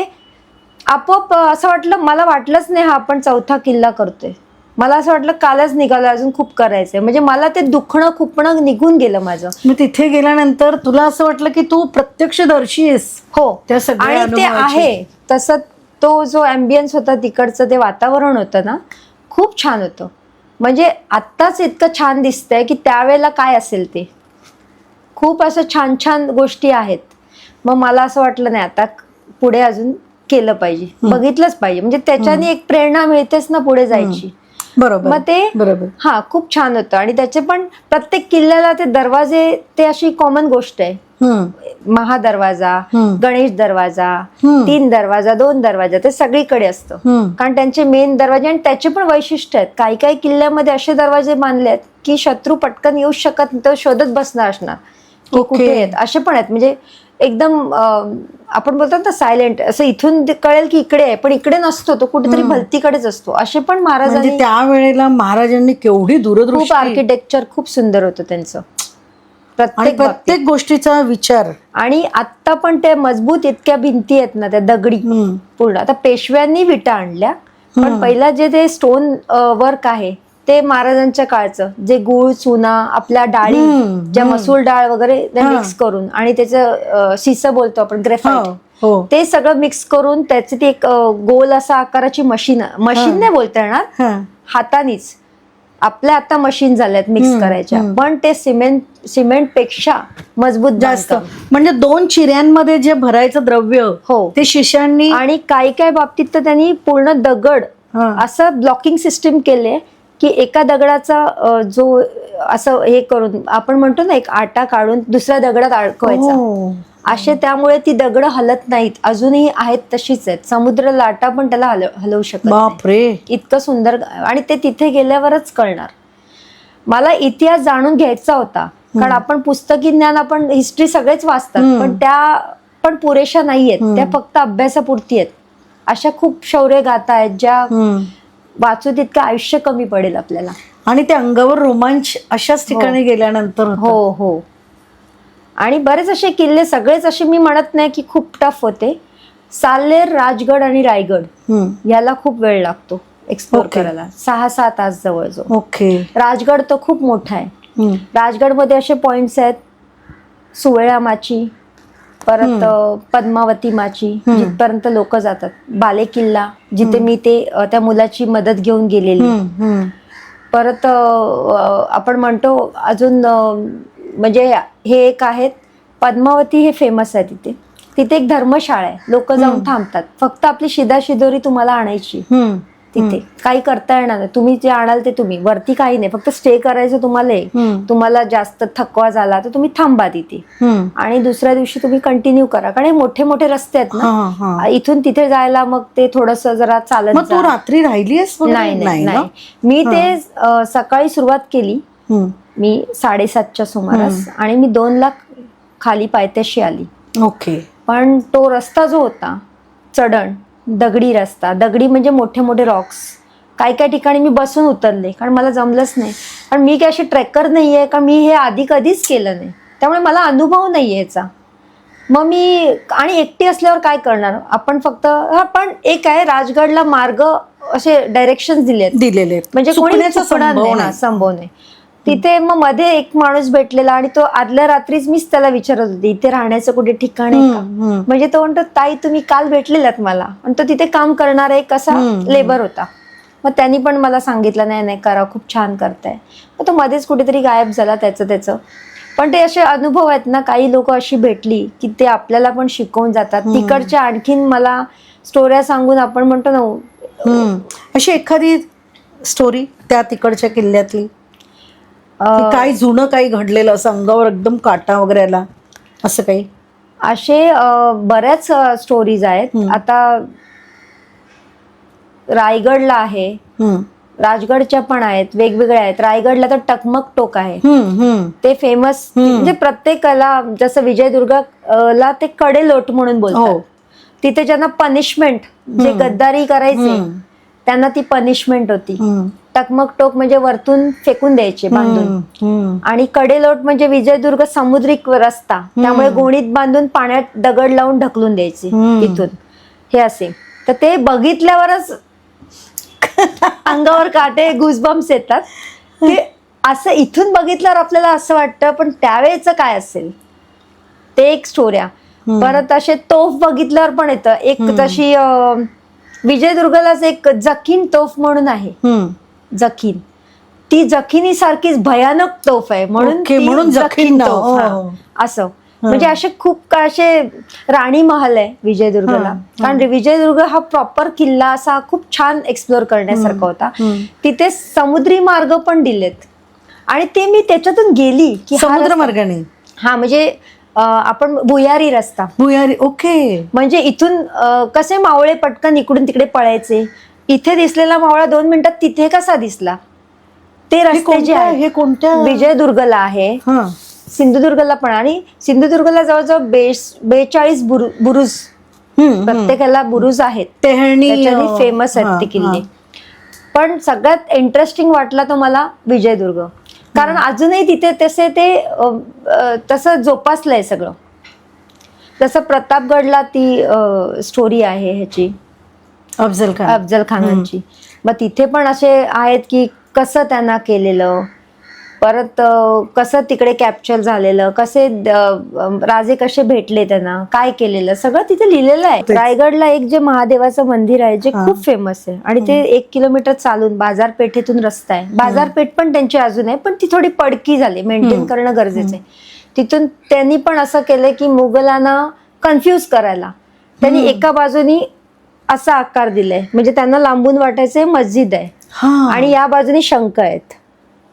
आपोआप असं वाटलं, मला वाटलंच नाही हा आपण 4था किल्ला करतोय. मला असं वाटलं कालच निघालं, अजून खूप करायचंय. म्हणजे मला ते दुखणं खुपणं निघून गेलं माझं. मग तिथे गेल्यानंतर तुला असं वाटलं की तू प्रत्यक्षदर्शी आहेस. हो, त्या सगळ्या आणि ते आहे तसं. तो जो ॲम्बियन्स होता तिकडचं, ते वातावरण होतं ना, खूप छान होतं. म्हणजे आत्ताच इतकं छान दिसतंय की त्यावेळेला काय असेल ते. खूप असं छान छान गोष्टी आहेत. मग मला असं वाटलं नाही, आता पुढे अजून केलं पाहिजे, बघितलंच पाहिजे. म्हणजे त्याच्याने एक प्रेरणा मिळतेच ना पुढे जायची. बरोबर. मग ते बरोबर, हा खूप छान होतं. आणि त्याचे पण प्रत्येक किल्ल्याला ते दरवाजे, ते अशी कॉमन गोष्ट आहे. महादरवाजा, गणेश दरवाजा, 3 दरवाजा, 2 दरवाजा, ते सगळीकडे असतं. कारण त्यांचे मेन दरवाजे, आणि त्याचे पण वैशिष्ट्य आहेत. काही काही किल्ल्यामध्ये असे दरवाजे बांधले आहेत की शत्रू पटकन येऊ शकत नाही, तर शोधत बसणार असणार की कुठे आहेत. असे पण आहेत. म्हणजे एकदम आपण बोलतो ना सायलेंट, असं इथून कळेल की इकडे आहे, पण इकडे नसतो, तो कुठेतरी भलतीकडेच असतो. असे पण महाराजांनी, त्यावेळेला महाराजांनी केवढी दूरदृष्टी. खूप आर्किटेक्चर खूप सुंदर होतं त्यांचं, प्रत्येक गोष्टीचा विचार. आणि आता पण ते मजबूत इतक्या भिंती आहेत ना, त्या दगडी पूर्ण. आता पेशव्यांनी विटा आणल्या, पण पहिला जे ते स्टोन वर्क आहे ते महाराजांच्या काळचं, जे गुळ, चुना, आपल्या डाळी, ज्या मसूर डाळ वगैरे मिक्स करून, आणि त्याचं शिसं बोलतो आपण, ग्रेफाइट, ते सगळं मिक्स करून त्याची ती एक गोल असा आकाराची मशीन नाही बोलता येणार, हातानीच. आपल्या आता मशीन झाल्यात मिक्स करायच्या, पण ते सिमेंट पेक्षा मजबूत जास्त. म्हणजे 2 चिऱ्यांमध्ये जे भरायचं द्रव्य, हो, ते शिष्यांनी. आणि काही बाबतीत तर त्यांनी पूर्ण दगड असं ब्लॉकिंग सिस्टीम केले की एका दगडाचा जो असं हे करून, आपण म्हणतो ना, एक आटा काढून दुसऱ्या दगडात अडकवायचा, असे. त्यामुळे ती दगड हलत नाहीत, अजूनही आहेत तशीच आहेत. समुद्र लाटा पण त्याला हलवू शकत नाही. इतकं सुंदर. आणि ते तिथे गेल्यावरच कळणार. मला इतिहास जाणून घ्यायचा होता, कारण आपण पुस्तकी ज्ञान, आपण हिस्ट्री सगळेच वाचतात, पण त्या पण पुरेशा नाहीयेत, त्या फक्त अभ्यासापुरती आहेत. अशा खूप शौर्य गाथा आहेत ज्या वाचू तितकं आयुष्य कमी पडेल आपल्याला. आणि ते अंगावर रोमांच अशाच ठिकाणी गेल्यानंतर. हो. आणि बरेच असे किल्ले, सगळेच असे मी म्हणत नाही की खूप टफ होते. साल्हेर, राजगड आणि रायगड याला खूप वेळ लागतो एक्सप्लोर करायला, 6-6 तास जवळजवळ. ओके. राजगड तर खूप मोठा आहे. राजगडमध्ये असे पॉइंट्स आहेत, सुवेळा माची, परत पद्मावती माची, जिथपर्यंत लोक जातात. बाले किल्ला, जिथे मी त्या मुलाची मदत घेऊन गेलेली. परत आपण म्हणतो अजून, म्हणजे हे एक आहेत पद्मावती, हे फेमस आहे. तिथे एक धर्मशाळा आहे, लोक जाऊन थांबतात. फक्त आपली शिदाशिदोरी तुम्हाला आणायची तिथे, काही करता येणार नाही. तुम्ही जे आणाल ते तुम्ही, वरती काही नाही, फक्त स्टे करायचं तुम्हाला. तुम्हाला जास्त थकवा झाला तर तुम्ही थांबा तिथे, आणि दुसऱ्या दिवशी तुम्ही कंटिन्यू करा. कारण हे मोठे मोठे रस्ते आहेत ना, इथून तिथे जायला मग ते थोडस जरा चालत. तू रात्री राहिलीस? नाही, मी ते सकाळी सुरुवात केली, मी 7:30च्या सुमारास, आणि मी 2ला खाली पायथ्याशी आली. ओके. पण तो रस्ता जो होता चढण, दगडी रस्ता, दगडी म्हणजे मोठे मोठे रॉक्स. काही ठिकाणी मी बसून उतरले, कारण मला जमलंच नाही. कारण मी काय अशी ट्रेकर नाहीये, कारण मी हे आधी कधीच केलं नाही, त्यामुळे मला अनुभव नाहीये याचा. मग मी, आणि एकटी असल्यावर काय करणार आपण, फक्त पण एक आहे, राजगडला मार्ग असे डायरेक्शन दिलेले, म्हणजे कोणी संभव नाही तिथे. मग मध्ये एक माणूस भेटलेला, आणि तो आदल्या रात्रीच मीच त्याला विचारत होती, इथे राहण्याचं कुठे ठिकाण आहे का. म्हणजे तो म्हणतो, ताई तुम्ही काल भेटलेलात मला, आणि तो तिथे काम करणारा एक असा लेबर होता. मग त्यांनी पण मला सांगितलं नाही नाही करा, खूप छान करताय. मग तो मध्येच कुठेतरी गायब झाला त्याचं. पण ते असे अनुभव आहेत ना, काही लोक अशी भेटली की ते आपल्याला पण शिकवून जातात. तिकडच्या आणखीन मला स्टोऱ्या सांगून आपण म्हणतो ना, अशी एखादी स्टोरी त्या तिकडच्या किल्ल्यातली, की काय जुनं काही घडलेलं असं अंगावर एकदम काटा वगैरे आला असं काही? असे बऱ्याच स्टोरीज आहेत. आता रायगडला आहे, राजगडच्या पण आहेत, वेगवेगळ्या आहेत. रायगडला तर टकमक टोक आहे, ते फेमस. म्हणजे प्रत्येकाला, जसं विजयदुर्गला ते कडेलोट म्हणून बोलतात. तिथे ज्यांना पनिशमेंट, जे गद्दारी करायचे त्यांना ती पनिशमेंट होती. टकमक टोक म्हणजे वरतून फेकून द्यायचे बांधून, आणि कडेलोट म्हणजे विजयदुर्ग समुद्रिक रस्ता, त्यामुळे गोणीत बांधून पाण्यात दगड लावून ढकलून द्यायचे तिथून. हे असे, तर ते बघितल्यावरच अंगावर काटे, गुजबम्स येतात. ते असं इथून बघितल्यावर आपल्याला असं वाटतं, पण त्यावेळेचं काय असेल ते एक स्टोऱ्या. परत असे तोफ बघितल्यावर पण येतं. एक तशी विजयदुर्गलाच एक जखीन तोफ म्हणून आहे, जखीन. ती जखिनी सारखीच भयानक तोफ आहे, म्हणून जखीन तोफ असं. म्हणजे असे खूप काय असे राणी महल आहे विजयदुर्गला. कारण विजयदुर्ग हा प्रॉपर किल्ला असा खूप छान एक्सप्लोर करण्यासारखा होता. तिथे समुद्री मार्ग पण दिलेत, आणि ते मी त्याच्यातून गेली की समुद्र मार्गाने. हा, म्हणजे आपण भुयारी रस्ता. भुयारी, ओके. म्हणजे इथून कसे मावळे पटकन इकडून तिकडे पळायचे. इथे दिसलेला मावळा 2 मिनिटात तिथे कसा दिसला, ते रस्ते जे आहे. हे कोणत्या? विजयदुर्गला आहे, सिंधुदुर्गला पण. आणि सिंधुदुर्गला जवळजवळ 42 बुरुज, प्रत्येकाला बुरुज आहेत, त्याच्याने फेमस आहेत ते किल्ले. पण सगळ्यात इंटरेस्टिंग वाटला तो मला विजयदुर्ग, कारण अजूनही तिथे तसे ते तसं जोपासलंय सगळं. जसं प्रतापगडला ती स्टोरी आहे ह्याची, अफजल खानांची. मग तिथे पण असे आहेत की कसं त्यांना केलेलं, परत कसं तिकडे कॅप्चर झालेलं, कसे राजे कसे भेटले त्यांना, काय केलेलं, सगळं तिथे लिहिलेलं आहे. रायगडला एक जे महादेवाचं मंदिर आहे जे खूप फेमस आहे, आणि ते 1 किलोमीटर चालून बाजारपेठेतून रस्ता आहे. बाजारपेठ पण त्यांची अजून आहे, पण ती थोडी पडकी झाली, मेंटेन करणं गरजेचं आहे. तिथून त्यांनी पण असं केलंय की मुघलांना कन्फ्यूज करायला त्यांनी एका बाजूनी असा आकार दिलाय, म्हणजे त्यांना लांबून वाटायचं मस्जिद आहे, आणि या बाजूनी शंख आहेत,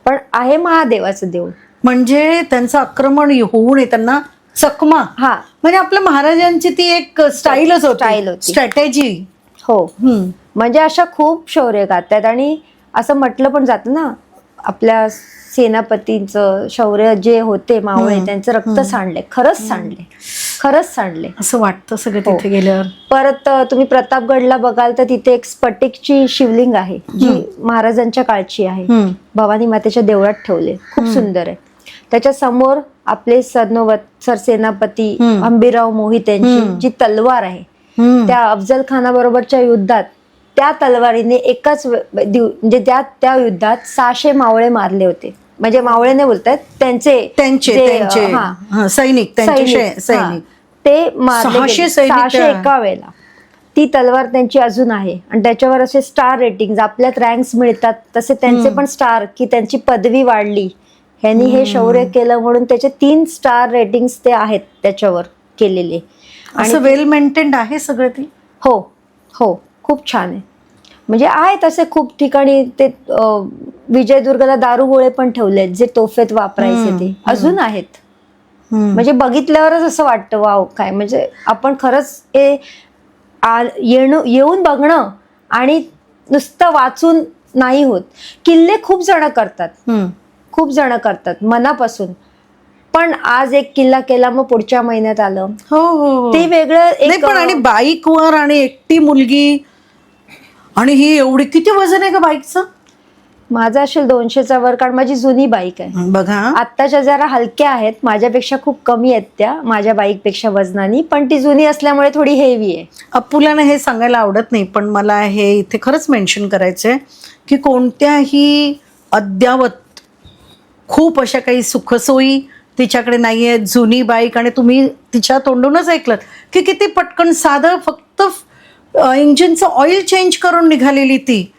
पण आहे महादेवाचं देऊळ. म्हणजे त्यांचं आक्रमण होऊ नये, त्यांना चकमा. म्हणजे आपल्या महाराजांची ती एक स्टाईलच होती, स्ट्रॅटेजी. हो, म्हणजे अशा खूप शौर्य गाथ्यात. आणि असं म्हटलं पण जातं ना, आपल्या सेनापतींचं शौर्य जे होते मावळे, त्यांचं रक्त सांडले, खरंच सांडले असं वाटतं सगळं तिथे गेल्यावर. परत तुम्ही प्रतापगडला बघाल तर तिथे एक स्फटिकची शिवलिंग आहे, जी महाराजांच्या काळची आहे, भवानी मातेच्या देवळात ठेवले, खूप सुंदर आहे. त्याच्या समोर आपले सरसेनापती अंबिराव मोहित्यांची जी तलवार आहे, त्या अफजल खानाबरोबरच्या युद्धात त्या तलवारीने एकाच म्हणजे त्या युद्धात 600 मावळे मारले होते. म्हणजे मावळे नाही बोलतात, त्यांचे सैनिक, ते मारले 600 एका वेळेला. ती तलवार त्यांची अजून आहे, आणि त्याच्यावर असे स्टार रेटिंग, आपल्यात रँक्स मिळतात तसे त्यांचे पण स्टार, की त्यांची पदवी वाढली, ह्यांनी हे शौर्य केलं म्हणून त्याचे 3 स्टार रेटिंग्स ते आहेत त्याच्यावर केलेले. असं वेल मेंटेन्ड आहे सगळं ते. हो, खूप छान आहे. म्हणजे आहेत असे खूप ठिकाणी. ते विजयदुर्गला दारुगोळे पण ठेवलेत जे तोफेत वापरायचे, ते अजून आहेत. म्हणजे बघितल्यावरच असं वाटतं वाव, काय म्हणजे आपण खरंच येऊन बघणं, आणि नुसतं वाचून नाही होत. किल्ले खूप जण करतात मनापासून. पण आज एक किल्ला केला, मग पुढच्या महिन्यात आलं, ते वेगळं. पण आणि बाईकवर, आणि एकटी मुलगी, आणि ही एवढी, किती वजन आहे का बाईकचं? माझं असेल 200च्या वर, कारण माझी जुनी बाईक आहे. बघा, आत्ताच्या जरा हलक्या आहेत, माझ्यापेक्षा खूप कमी आहेत त्या, माझ्या बाईकपेक्षा वजनानी, पण ती जुनी असल्यामुळे थोडी हेवी आहे. अपुला हे सांगायला आवडत नाही, पण मला हे इथे खरंच मेन्शन करायचंय की कोणत्याही अद्यावत खूप अशा काही सुखसोयी तिच्याकडे नाहीये. जुनी बाईक, आणि तुम्ही तिच्या तोंडूनच ऐकलं की किती पटकन, साधं फक्त इंजिनचं ऑइल चेंज करून निघालेली ती.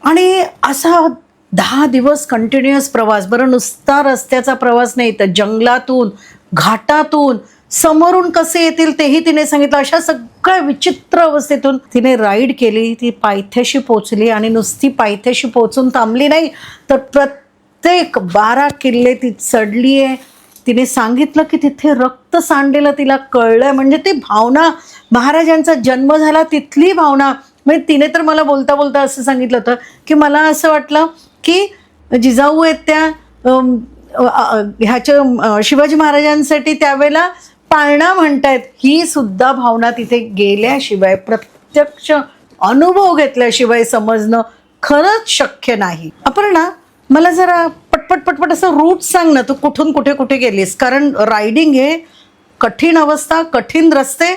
आणि असा 10 दिवस कंटिन्युअस प्रवास. बरं, नुसता रस्त्याचा प्रवास नाही तर जंगलातून, घाटातून, समोरून कसे येतील तेही तिने सांगितलं. अशा सगळ्या विचित्र अवस्थेतून तिने राईड केली. ती पायथ्याशी पोचली आणि नुसती पायथ्याशी पोचून थांबली नाही तर प्रत्येक 12 किल्ले ती चढली आहे. तिने सांगितलं की तिथे रक्त सांडलेलं तिला कळलंय. म्हणजे ती भावना, महाराजांचा जन्म झाला तिथली भावना. म्हणजे तिने तर मला बोलता बोलता असं सांगितलं होतं की मला असं वाटलं की जिजाऊ आहेत त्या ह्याच्या शिवाजी महाराजांसाठी त्यावेळेला पाळणा म्हणतायत. ही सुद्धा भावना तिथे गेल्याशिवाय, प्रत्यक्ष अनुभव घेतल्याशिवाय समजणं खरंच शक्य नाही. अपर्णा, मला जरा पटपट असं रूट सांग ना, तू कुठून कुठे कुठे गेलीस. कारण रायडिंग हे कठीण अवस्था, कठीण रस्ते,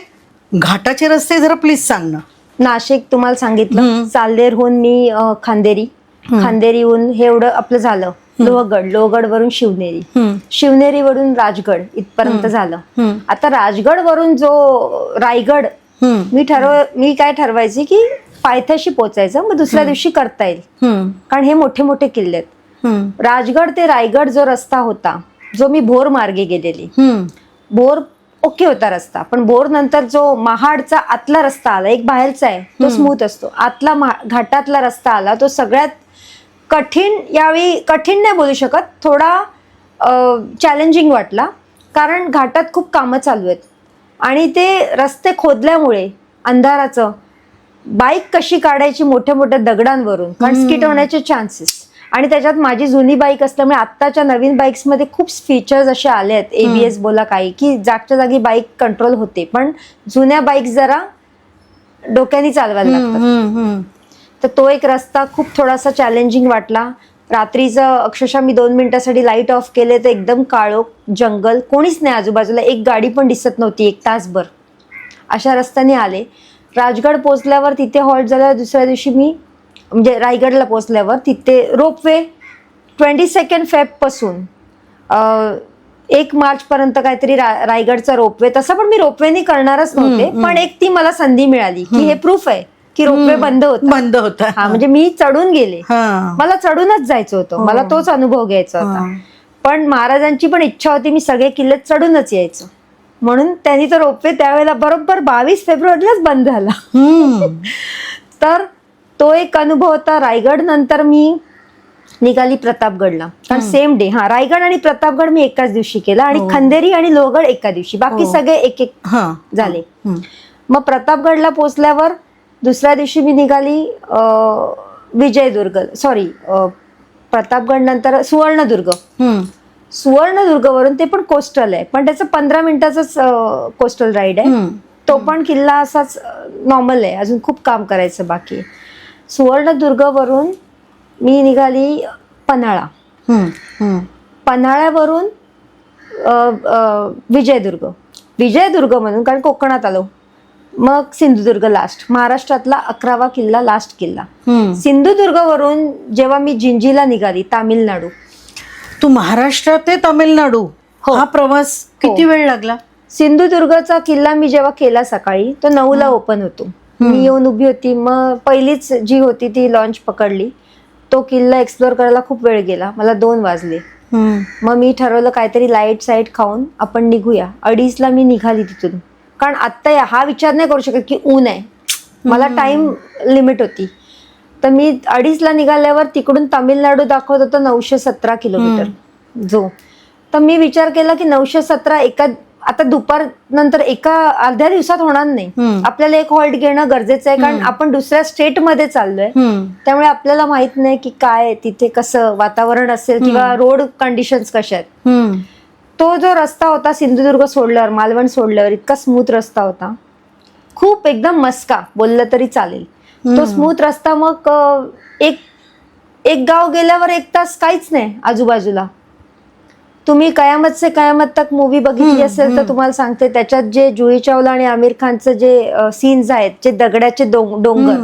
घाटाचे रस्ते, जरा प्लीज सांग ना. नाशिक तुम्हाला सांगितलं, चाल्देरहून मी खांदेरीहून हे एवढं आपलं झालं. लोहगड वरून शिवनेरी, शिवनेरीवरून राजगड इथपर्यंत झालं. आता राजगड वरून जो रायगड, मी काय ठरवायची की पायथ्याशी पोचायचं, मग दुसऱ्या दिवशी करता येईल. कारण हे मोठे मोठे किल्ले आहेत. राजगड ते रायगड जो रस्ता होता, जो मी भोर मार्गे गेलेली, भोर ओके होता रस्ता. पण भोर नंतर जो महाडचा आतला रस्ता आला, एक बाहेरचा आहे तो स्मूथ असतो, आतला घाटातला रस्ता आला तो सगळ्यात कठीण. यावेळी कठीण नाही बोलू शकत, थोडा चॅलेंजिंग वाटला. कारण घाटात खूप कामं चालू आहेत आणि ते रस्ते खोदल्यामुळे अंधाराचं बाईक कशी काढायची मोठ्या मोठ्या दगडांवरून, कारण स्किट होण्याचे चान्सेस. आणि त्याच्यात माझी जुनी बाईक असल्यामुळे आत्ताच्या नवीन बाईक्समध्ये खूप फीचर्स असे आले आहेत, ABS बोला काही, की जागच्या जागी बाईक कंट्रोल होते. पण जुन्या बाईक जरा डोक्याने चालवायला लागतात. तर तो एक रस्ता खूप थोडासा चॅलेंजिंग वाटला. रात्रीचं अक्षरशः मी 2 मिनिटासाठी लाईट ऑफ केले तर एकदम काळोख, जंगल, कोणीच नाही आजूबाजूला, एक गाडी पण दिसत नव्हती 1 तासभर. अशा रस्त्याने आले. राजगड पोचल्यावर तिथे हॉल्ट झाल्यावर दुसऱ्या दिवशी मी, म्हणजे रायगडला पोचल्यावर तिथे रोपवे 22 फेब्रुवारीपासून 1 मार्चपर्यंत काहीतरी रायगडचा रोपवे. तसं पण मी रोपवेनी करणारच नव्हते, पण एक ती मला संधी मिळाली की हे प्रूफ आहे की रोपवे बंद होता. हा, म्हणजे मी चढून गेले, मला चढूनच जायचं होतं, मला तोच अनुभव घ्यायचा होता. पण महाराजांची पण इच्छा होती मी सगळे किल्ले चढूनच यायचं, म्हणून त्यांनी तर रोपवे त्यावेळेला बरोबर 22 फेब्रुवारीलाच बंद झाला. तर तो एक अनुभव होता. रायगड नंतर मी निघाली प्रतापगडला, कारण सेम डे. रायगड आणि प्रतापगड मी एकाच दिवशी केला आणि खंदेरी आणि लोहगड एका दिवशी, बाकी सगळे एक एक झाले. मग प्रतापगडला पोचल्यावर दुसऱ्या दिवशी मी निघाली प्रतापगड नंतर सुवर्णदुर्गवरून, ते पण कोस्टल आहे, पण त्याचं 15 मिनिटाचाच कोस्टल राईड आहे. तो पण किल्ला असाच नॉर्मल आहे, अजून खूप काम करायचं बाकी. सुवर्णदुर्गवरून मी निघाली पन्हाळ्यावरून विजयदुर्ग म्हणून, कारण कोकणात आलो. मग सिंधुदुर्ग लास्ट, महाराष्ट्रातला 11वा किल्ला, लास्ट किल्ला. सिंधुदुर्गवरून जेव्हा मी जिंजीला निघाली, तामिळनाडू. तू महाराष्ट्र ते तामिळनाडू हा प्रवास किती वेळ लागला? सिंधुदुर्गचा किल्ला मी जेव्हा केला सकाळी, तो 9ला ओपन होतो. मी येऊन उभी होती, मग पहिलीच जी होती ती लॉन्च पकडली. तो किल्ला एक्सप्लोर करायला खूप वेळ गेला, मला 2 वाजले. मग मी ठरवलं काहीतरी लाईट साईट खाऊन आपण निघूया. 2:30ला मी निघाली तिथून, कारण आत्ता हा विचार नाही करू शकत की ऊन आहे, मला टाइम लिमिट होती. तर मी 2:30ला निघाल्यावर तिकडून तामिळनाडू दाखवत होतं 917 किलोमीटर जो. तर मी विचार केला की 917 आता दुपार नंतर एका अर्ध्या दिवसात होणार नाही, आपल्याला एक हॉल्ट घेणं गरजेचं आहे, कारण आपण दुसऱ्या स्टेट मध्ये चाललोय. त्यामुळे आपल्याला माहित नाही की काय तिथे कसं वातावरण असेल किंवा रोड कंडिशन्स कशा आहेत. तो जो रस्ता होता सिंधुदुर्ग सोडल्यावर, मालवण सोडल्यावर, इतका स्मूथ रस्ता होता, खूप एकदम मस्का बोललं तरी चालेल. तो स्मूथ रस्ता. मग एक गाव गेल्यावर 1 तास काहीच नाही आजूबाजूला. तुम्ही कयामत से कयामत तक मूवी बघितली असेल तर तुम्हाला सांगते, त्याच्यात जे जुही चावला आणि आमिर खानचं जे सीन्स आहेत, जे दगडाचे डोंगर,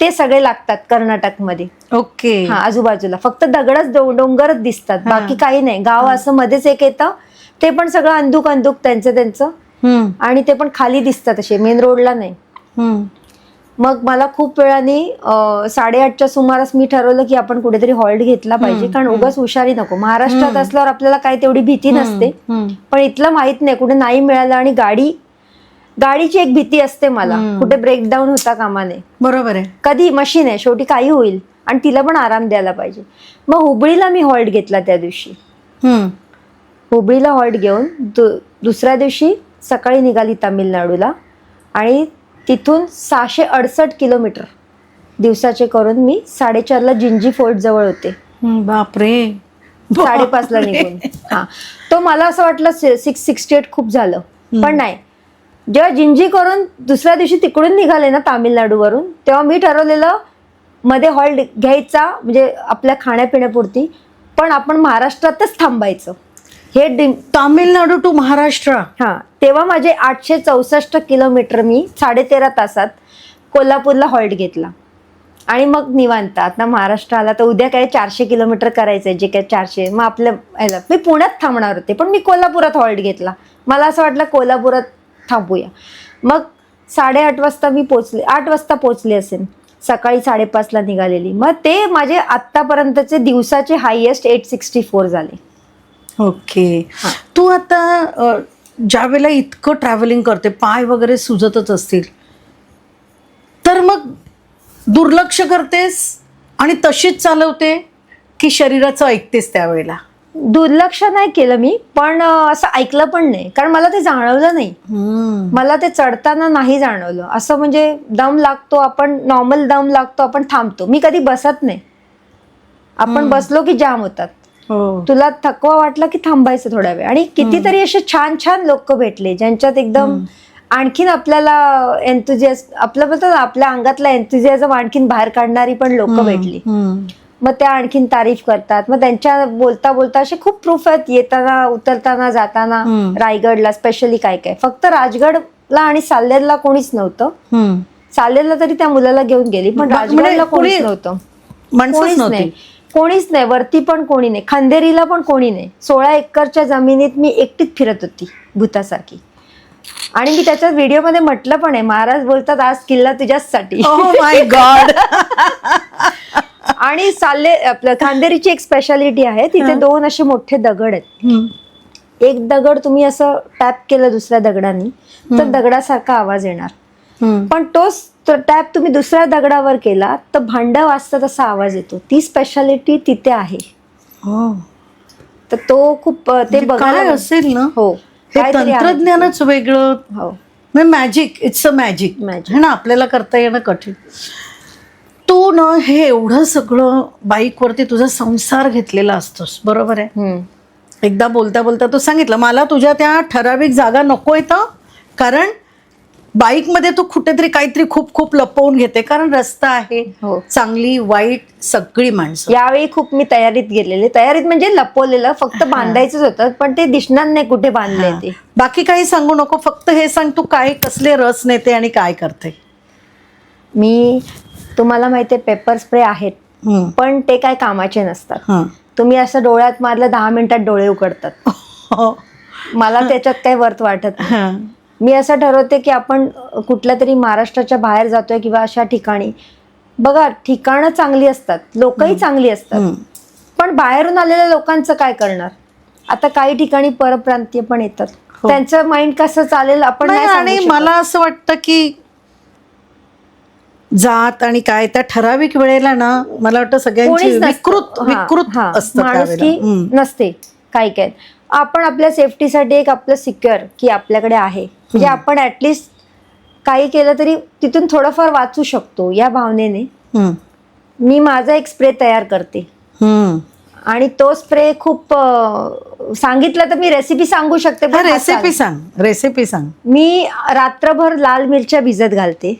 ते सगळे लागतात कर्नाटकमध्ये. ओके. आजूबाजूला फक्त दगडच डोंगरच दिसतात, बाकी काही नाही. गाव असं मध्येच एक येतं, ते पण सगळं अंदूक त्यांचं आणि ते पण खाली दिसतात, असे मेन रोडला नाही. मग मला खूप वेळाने 8:30च्या सुमारास मी ठरवलं की आपण कुठेतरी हॉल्ट घेतला पाहिजे, कारण उगाच हुशारी नको. महाराष्ट्रात असल्यावर आपल्याला काही तेवढी भीती नसते, पण इथलं माहित नाही, कुठे नाही मिळालं. आणि गाडीची एक भीती असते मला, कुठे ब्रेकडाऊन होता कामा नये. बरोबर आहे. कधी मशीन आहे शेवटी, काही होईल, आणि तिला पण आराम द्यायला पाहिजे. मग हुबळीला मी हॉल्ट घेतला त्या दिवशी. हुबळीला हॉल्ट घेऊन दुसऱ्या दिवशी सकाळी निघाली तामिळनाडूला, आणि तिथून 668 किलोमीटर दिवसाचे करून मी 4:30ला जिंजी फोर्ट जवळ होते. बापरे. 5:30ला निघून. हा, तो मला असं वाटलं 668 खूप झालं, पण नाही. जेव्हा जिंजी करून दुसऱ्या दिवशी तिकडून निघाले ना तामिळनाडूवरून, तेव्हा मी ठरवलेलं मध्ये हॉल्ट घ्यायचा, म्हणजे आपल्या खाण्यापिण्यापुरती, पण आपण महाराष्ट्रातच थांबायचं. हे तामिळनाडू टू महाराष्ट्र. हा, तेव्हा माझे 864 किलोमीटर मी 13.5 तासात कोल्हापूरला हॉल्ट घेतला. आणि मग निवांत आता महाराष्ट्र आला तर उद्या काय 400 किलोमीटर करायचंय, जे काय 400. मग आपल्या मी पुण्यात थांबणार होते, पण मी कोल्हापुरात हॉल्ट घेतला. मला असं वाटलं कोल्हापुरात थांबूया. मग 8:30 वाजता मी पोचले, 8 वाजता पोचले असेल, सकाळी 5:30ला निघालेली. मग ते माझे आतापर्यंतचे दिवसाचे हायएस्ट 864 झाले. ओके. तू आता ज्या वेळेला इतकं ट्रॅव्हलिंग करते, पाय वगैरे सुजतच असतील, तर मग दुर्लक्ष करतेस आणि तशीच चालवते की शरीराचं ऐकतेस त्यावेळेला? दुर्लक्ष नाही केलं मी, पण असं ऐकलं पण नाही, कारण मला ते जाणवलं नाही. मला ते चढताना नाही जाणवलं. असं म्हणजे दम लागतो, आपण नॉर्मल दम लागतो, आपण थांबतो. मी कधी बसत नाही. आपण बसलो की जाम होतात. तुला थकवा वाटला की थांबायचं थोडा वेळ. आणि कितीतरी असे छान छान लोक भेटले ज्यांच्यात एकदम आणखीन आपल्याला एन्थुझियास्ट, आपलं बोलतात आपल्या अंगातला एन्थुझियाझम आणखीन बाहेर काढणारी पण लोक भेटली. मग त्या आणखीन तारीफ करतात. मग त्यांच्या बोलता बोलता असे खूप प्रूफ आहेत, येताना उतरताना जाताना. रायगडला स्पेशली काय काय, फक्त राजगडला आणि साल्हेरला कोणीच नव्हतं. साल्हेरला तरी त्या मुलाला घेऊन गेली, पण राजगडला कोणीच नव्हतं. कोणीच नाही. वरती पण कोणी नाही, खंदेरीला पण कोणी नाही. 16 एकरच्या जमिनीत मी एकटीच फिरत होती भूतासारखी. आणि मी त्याच्या व्हिडिओमध्ये म्हटलं पण आहे, महाराज बोलतात आज किल्ला तुझ्याचसाठी. Oh my God. आणि आपलं खांदेरीची एक स्पेशालिटी आहे, तिथे 2 असे मोठे दगड आहेत. एक दगड तुम्ही असं टॅप केलं दुसऱ्या दगडांनी तर दगडासारखा आवाज येणार, पण तोच टॅप तुम्ही दुसऱ्या दगडावर केला तर भांड वाजता तसा आवाज येतो. ती स्पेशालिटी तिथे आहे. तर तो खूप ते काय असेल ना. हो, हे तंत्रज्ञानच वेगळं. हो, मॅजिक. इट्स अ मॅजिक है ना, आपल्याला करता येणं कठीण. तू ना हे एवढं सगळं बाईकवरती तुझा संसार घेतलेला असतोस, बरोबर आहे. एकदा बोलता बोलता तू सांगितलं मला तुझ्या त्या ठराविक जागा नको येतं, कारण बाईकमध्ये तू कुठेतरी काहीतरी खूप खूप लपवून घेते, कारण रस्ता आहे, चांगली वाईट सगळी माणसं. यावेळी खूप मी तयारीत गेलेले. तयारीत म्हणजे लपवलेलं, फक्त बांधायचंच होतं, पण ते दिसणार नाही कुठे बांधले ते. बाकी काही सांगू नको, फक्त हे सांग तू काय कसले रस नेते आणि काय करते. मी, तुम्हाला माहितीये पेपर स्प्रे आहेत, पण ते काय कामाचे नसतात. तुम्ही असं डोळ्यात मारलं 10 मिनिटात डोळे उघडतात. मला त्याच्यात काही वर्थ वाटत नाही. मी असं ठरवते की आपण कुठल्या तरी महाराष्ट्राच्या बाहेर जातोय किंवा अशा ठिकाणी, बघा ठिकाणं चांगली असतात, लोकही चांगली असतात, पण बाहेरून आलेल्या लोकांचं काय करणार. आता काही ठिकाणी परप्रांतीय पण येतात, त्यांचं माइंड कसं चालेल आपण नाही सांगू शकत. आणि मला असं वाटतं की जात आणि काय त्या ठराविक वेळेला ना, मला वाटतं सगळ्यांची विकृत माणुसकी नसते. काही काय आपण आपल्या सेफ्टीसाठी एक आपलं सिक्युअर की आपल्याकडे आहे, म्हणजे आपण ऍटलिस्ट काही केलं तरी तिथून थोडंफार वाचू शकतो, या भावनेने मी माझा एक स्प्रे तयार करते. आणि तो स्प्रे खूप सांगितलं तर मी रेसिपी सांगू शकते. रेसिपी सांग. मी रात्रभर लाल मिरच्या भिजत घालते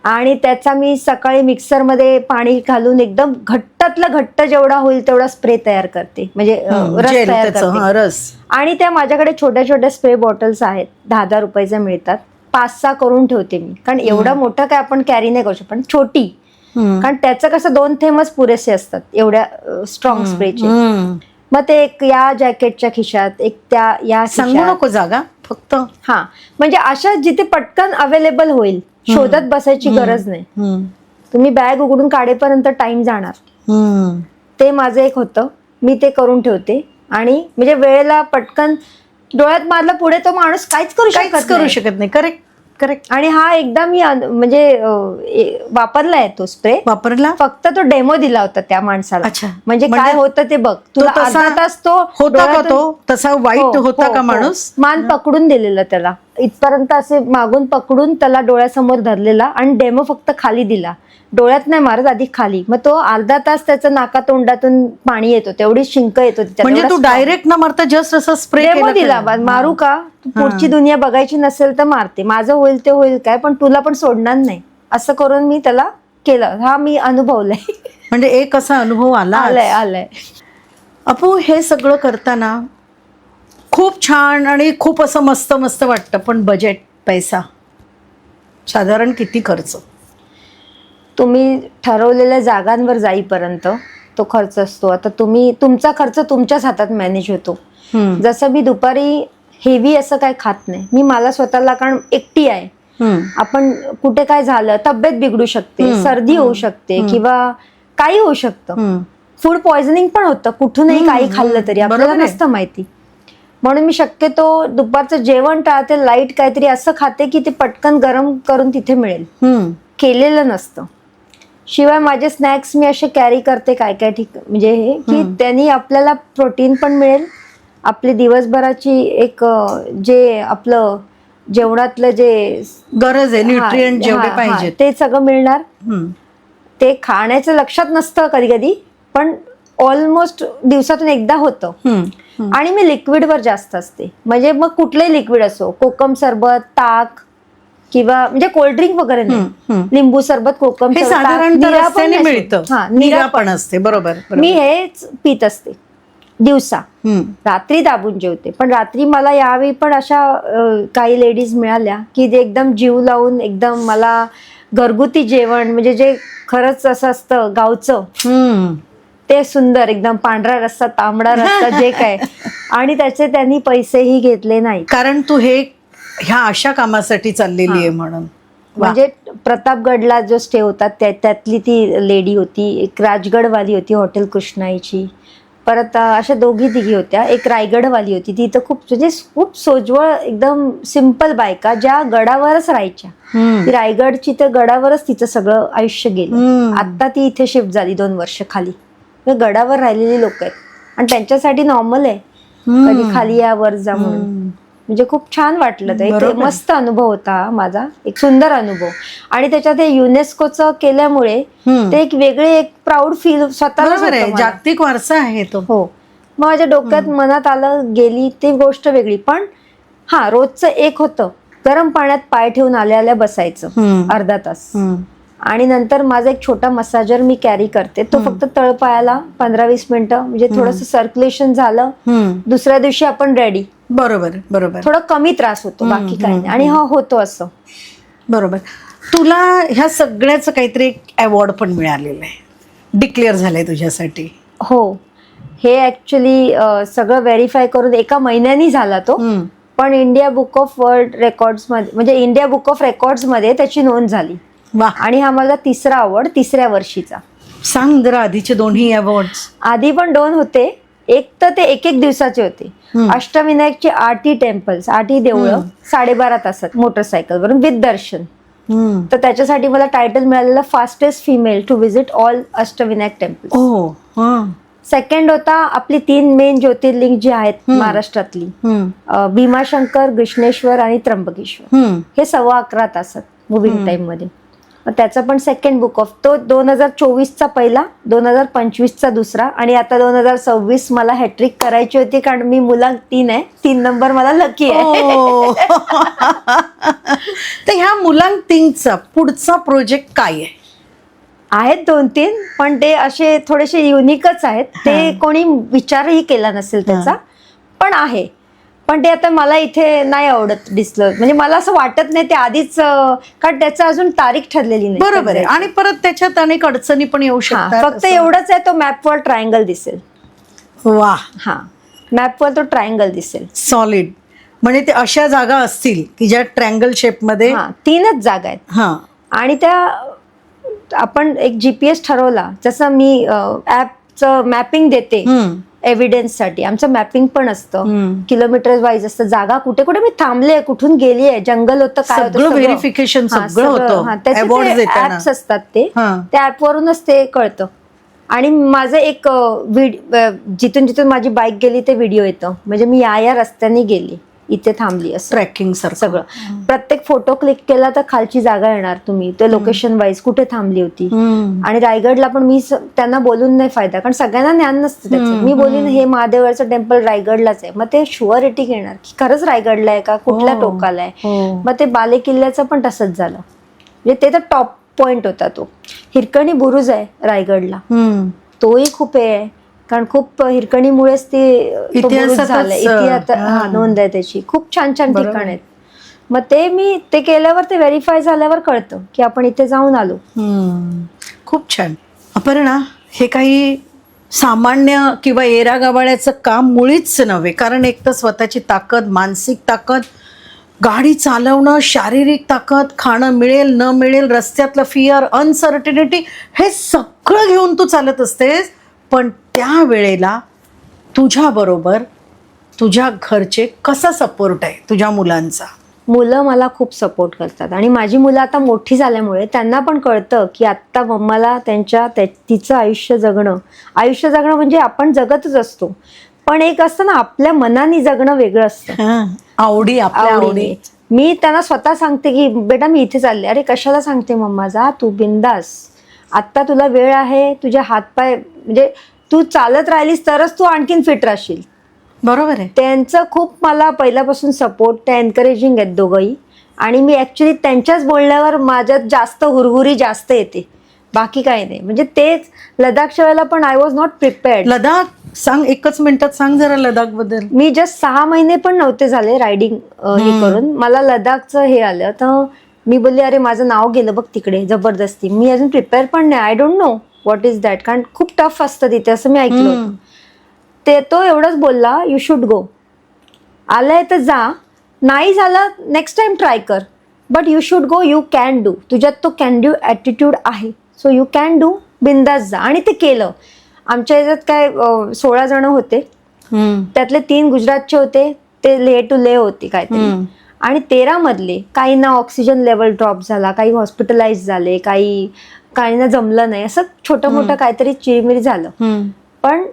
आणि त्याचा मी सकाळी मिक्सरमध्ये पाणी घालून एकदम घट्टातला घट्ट जेवढा होईल तेवढा स्प्रे तयार करते, म्हणजे रस तयार करते. आणि त्या माझ्याकडे छोट्या छोट्या स्प्रे बॉटल्स आहेत, 10-10 रुपयाच्या मिळतात. 5-6 करून ठेवते मी, कारण एवढं मोठं काय आपण कॅरी नाही करू शकत, पण छोटी, कारण त्याचं कसं 2 थेंबच पुरेसे असतात एवढ्या स्ट्रॉंग स्प्रेचे. मग ते एक या जॅकेटच्या खिशात, एक त्या या सांगू नको जागा फक्त. म्हणजे अशा जिथे पटकन अवेलेबल होईल शोधत बसायची गरज नाही. तुम्ही बॅग उघडून काढेपर्यंत टाइम जाणार. ते माझं एक होतं, मी ते करून ठेवते. आणि म्हणजे वेळेला पटकन डोळ्यात मारलं पुढे तो माणूस काहीच करू शकत नाही. Correct correct. आणि हा एकदा मी वापरलाय तो स्प्रे. वापरला? फक्त तो डेमो दिला होता त्या माणसाला. अच्छा. म्हणजे काय होतं ते बघ. तुला अर्धा तास तो होता का तो तसा वाईट होता का माणूस? मान पकडून दिलेलं त्याला, इथपर्यंत असे मागून पकडून त्याला डोळ्यासमोर धरलेला आणि डेमो फक्त खाली दिला. डोळ्यात नाही मारत, आधी खाली. मग तो अर्धा तास त्याचं नाका तोंडातून पाणी येतो, तेवढी शिंक येत होती. म्हणजे तू डायरेक्ट न मारता जस्ट असं स्प्रे डेमो दिला. मारू का? पुढची दुनिया बघायची नसेल तर मारते, माझं होईल ते होईल काय, पण तुला पण सोडणार नाही, असं करून मी त्याला केलं. हा मी अनुभवलंय. म्हणजे एक असा अनुभव आलाय. अपू, हे सगळं करताना खूप छान आणि खूप असं मस्त मस्त वाटतं, पण बजेट, पैसा साधारण किती खर्च? तुम्ही ठरवलेल्या जागांवर जाईपर्यंत तो खर्च असतो. आता तुमचा खर्च तुमच्याच हातात मॅनेज होतो. जसं मी दुपारी हेवी असं काय खात नाही मी, मला स्वतःला, कारण एकटी आहे. आपण कुठे काय झालं, तब्येत बिघडू शकते, सर्दी होऊ शकते किंवा काही होऊ शकतं. फूड पॉइझनिंग पण होतं कुठूनही काही खाल्लं तरी, आपल्याला नसतं माहिती. म्हणून मी शक्यतो दुपारचं जेवण टाळते, लाईट काहीतरी असं खाते की ते पटकन गरम करून तिथे मिळेल, केलेलं नसतं. शिवाय माझे स्नॅक्स मी असे कॅरी करते काय काय म्हणजे हे की त्यांनी आपल्याला प्रोटीन पण मिळेल, आपली दिवसभराची एक जे आपलं जेवणातलं जे गरज आहे, न्यूट्रिएंट जेवढे पाहिजे ते सगळं मिळणार. ते खाण्याचं लक्षात नसतं कधी कधी, पण ऑलमोस्ट दिवसातून एकदा होतं. आणि मी लिक्विडवर जास्त असते, म्हणजे मग कुठलंही लिक्विड असो, कोकम सरबत, ताक किंवा म्हणजे कोल्ड्रिंक वगैरे नाही, लिंबू सरबत, कोकम हे साधारण मिळतं, निरा पण असते. बरोबर. मी हेच पित असते दिवसा. रात्री दाबून जेवते, पण रात्री मला यावेळी पण अशा काही लेडीज मिळाल्या की जे एकदम जीव लावून एकदम मला घरगुती जेवण, म्हणजे जे खरंच असं असतं गावचं, ते सुंदर एकदम पांढरा रस्सा, तांबडा रस्सा, जे काय, आणि त्याचे त्यांनी पैसेही घेतले नाही, कारण तू ह्या अशा कामासाठी चाललेली आहे म्हणून. म्हणजे प्रतापगडला जो स्टे होता त्यातली ती लेडी होती, एक राजगडवाली होती हॉटेल कृष्णाईची, परत अशा दोघी तिघी होत्या, एक रायगडवाली होती. ती तर खूप सोजवळ एकदम सिंपल बायका, ज्या गडावरच राहायच्या. ती रायगडची तर गडावरच तिचं सगळं आयुष्य गेलं. आता ती इथे शिफ्ट झाली 2 वर्ष खाली. गडावर राहिलेली लोक आहेत आणि त्यांच्यासाठी नॉर्मल आहे कधी खाली या वर जा म्हणून. म्हणजे खूप छान वाटलं. ते एक मस्त अनुभव होता माझा, एक सुंदर अनुभव. आणि त्याच्यात हे युनेस्कोचं केल्यामुळे ते एक वेगळे, एक प्राऊड फील स्वतःला, जागतिक वारसा आहे तो. हो. मग माझ्या डोक्यात मनात आलं, गेली ती गोष्ट वेगळी. पण हा, रोजचं एक होतं, गरम पाण्यात पाय ठेवून आल्या बसायचं अर्धा तास. आणि नंतर माझा एक छोटा मसाजर मी कॅरी करते, तो फक्त तळपायाला 15-20 मिनिटं, म्हणजे थोडंसं सर्क्युलेशन झालं, दुसऱ्या दिवशी आपण रेडी. बरोबर. थोडं कमी त्रास होतो, बाकी काही नाही. आणि हा होतो असं. बरोबर. तुला ह्या सगळ्याचं काहीतरी एक अवॉर्ड पण मिळालेलं आहे, डिक्लेअर झालंय तुझ्यासाठी. हो. हे ऍक्च्युली सगळं व्हेरीफाय करून 1 महिन्यानी झाला तो, पण India book of world records मध्ये, म्हणजे इंडिया बुक ऑफ रेकॉर्ड्स मध्ये त्याची नोंद झाली. आणि हा माझा 3रा अवॉर्ड, 3ऱ्या वर्षीचा. सांग जरा, आधीचे दोन्ही अवॉर्ड? आधी पण 2 होते. एक तर ते 1 दिवसाचे होते. अष्टविनायकचे 8 टेम्पल्स, 8 देवळं 12.5 तासात मोटरसायकलवरून विथ दर्शन. तर त्याच्यासाठी मला टायटल मिळालेलं fastest female to visit all Ashtavinayak temples. Second होता आपली 3 मेन ज्योतिर्लिंग जी आहेत महाराष्ट्रातली, भीमाशंकर, कृष्णेश्वर आणि त्र्यंबकेश्वर. हे 11.25 तासात मुव्हिंग टाइम मध्ये. त्याचा पण सेकंड बुक ऑफ, तो 2024चा पहिला, 2025चा दुसरा, आणि आता 2026 मला हॅट्रिक करायची होती, कारण मी मुलं 3 आहे, 3 नंबर मला लकी आहे. तर ह्या मुलांक 3चा पुढचा प्रोजेक्ट काय आहे? आहेत 2-3, पण ते असे थोडेसे युनिकच आहेत. ते कोणी विचारही केला नसेल त्याचा, पण आहे. पण ते आता मला इथे नाही आवडत दिसलं, म्हणजे मला असं वाटत नाही ते आधीच, कारण त्याचं अजून तारीख ठरलेली नाही. बरोबर आहे. आणि परत त्याच्यात अनेक अडचणी पण येऊ शकतात. फक्त एवढंच आहे, तो मॅपवर ट्रायंगल दिसेल. वा. मॅपवर तो ट्रायंगल दिसेल, सॉलिड. म्हणजे ते अशा जागा असतील की ज्या ट्रँगल शेपमध्ये. हा 3च जागा आहेत. हा आणि त्या आपण एक GPS ठरवला, जसं मी ऍपचं मॅपिंग देते एव्हिडन्ससाठी, आमचं मॅपिंग पण असतं, किलोमीटर वाईज असतं, जागा कुठे कुठे मी थांबले, कुठून गेली आहे, जंगल होतं, काय होतं, सगळं व्हेरिफिकेशन सगळं होतं. Awards देताना. ऍप्स असतात ते, हा. त्या ऍपवरूनच ते कळतं. आणि माझं एक जिथून जिथून माझी बाईक गेली ते व्हिडिओ येतं, म्हणजे मी या रस्त्याने गेली, इथे थांबली, असं ट्रॅकिंग सगळं. प्रत्येक फोटो क्लिक केला तर खालची जागा येणार, तुम्ही ते लोकेशन वाईज कुठे थांबली होती. आणि रायगडला पण मी त्यांना बोलून नाही फायदा, कारण सगळ्यांना ज्ञान नसतं त्याचं. मी बोलीन हे महादेवाचं टेम्पल रायगडलाच आहे, मग ते शुअरिटी घेणार की खरंच रायगडला आहे का, कुठल्या टोकाला आहे. मग ते बाले किल्ल्याचं पण तसंच झालं, म्हणजे ते तर टॉप पॉइंट होता तो. हिरकणी बुरुज आहे रायगडला, तोही खूप आहे, कारण खूप हिरकणीमुळेच तो बुरुज झालाय, इतिहासात नोंद आहे त्याची. खूप छान छान ठिकाण आहेत. मग ते केल्यावर ते व्हेरीफाय झाल्यावर कळतं की आपण इथे जाऊन आलो. खूप छान. अपर्णा, हे काही सामान्य किंवा येरा गबाळ्याचं काम मुळीच नव्हे, कारण एक तर स्वतःची ताकद, मानसिक ताकद, गाडी चालवणं, शारीरिक ताकद, खाणं मिळेल न मिळेल, रस्त्यातलं फिअर, अनसर्टिनिटी, हे सगळं घेऊन तू चालत असतेस. पण त्या वेळेला तुझ्याबरोबर तुझ्या घरचे कसा सपोर्ट आहे, तुझ्या मुलांचा? मुलं मला खूप सपोर्ट करतात, आणि माझी मुलं आता मोठी झाल्यामुळे त्यांना पण कळतं की आत्ता मम्माला तिचं आयुष्य जगणं म्हणजे आपण जगतच असतो, पण एक असतं ना आपल्या मनाने जगणं वेगळं असतं. आवडी, आपल्या आवडी. मी त्यांना स्वतः सांगते की बेटा मी इथे चालले. अरे कशाला सांगते मम्मा, जा तू बिंदास, आत्ता तुला वेळ आहे, तुझे हातपाय, म्हणजे तू चालत राहिलीस तरच तू आणखीन फिट राहशील. बरोबर आहे. त्यांचं खूप मला पहिल्यापासून सपोर्ट, त्या एनकरेजिंग आहेत दोघंही. आणि मी ऍक्च्युली त्यांच्याच बोलण्यावर माझ्यात जास्त हुरहुरी जास्त येते, बाकी काही नाही. म्हणजे तेच लडाखच्या वेळेला पण I was not prepared. Ladakh सांग, एकच मिनिटात सांग जरा लडाख बद्दल. मी जस्ट 6 महिने पण नव्हते झाले रायडिंग हे करून, मला लडाखचं हे आलं, तर मी बोलले अरे माझं नाव गेलं बघ तिकडे जबरदस्ती. मी अजून प्रिपेअर पण नाही, I don't know what is that, कारण खूप टफ असतं तिथे असं मी ऐकलं होतं. तो एवढंच बोलला, यू शुड गो, आलंय तर जा, नाही झालं नेक्स्ट टाइम ट्राय कर, but you should go, you can do, तुझ्यात तो कॅन डू ॲटिट्यूड आहे, सो यू कॅन डू, बिंदास जा. आणि ते केलं. आमच्या ह्याच्यात काय 16 जण होते, त्यातले 3 गुजरातचे होते, ते लेह टू लेह होते काहीतरी, आणि 13 मधले काहींना ऑक्सिजन लेवल ड्रॉप झाला, काही हॉस्पिटलाइज झाले, काहींना जमलं नाही, असं छोटं मोठं काहीतरी चिरमिरी झालं. पण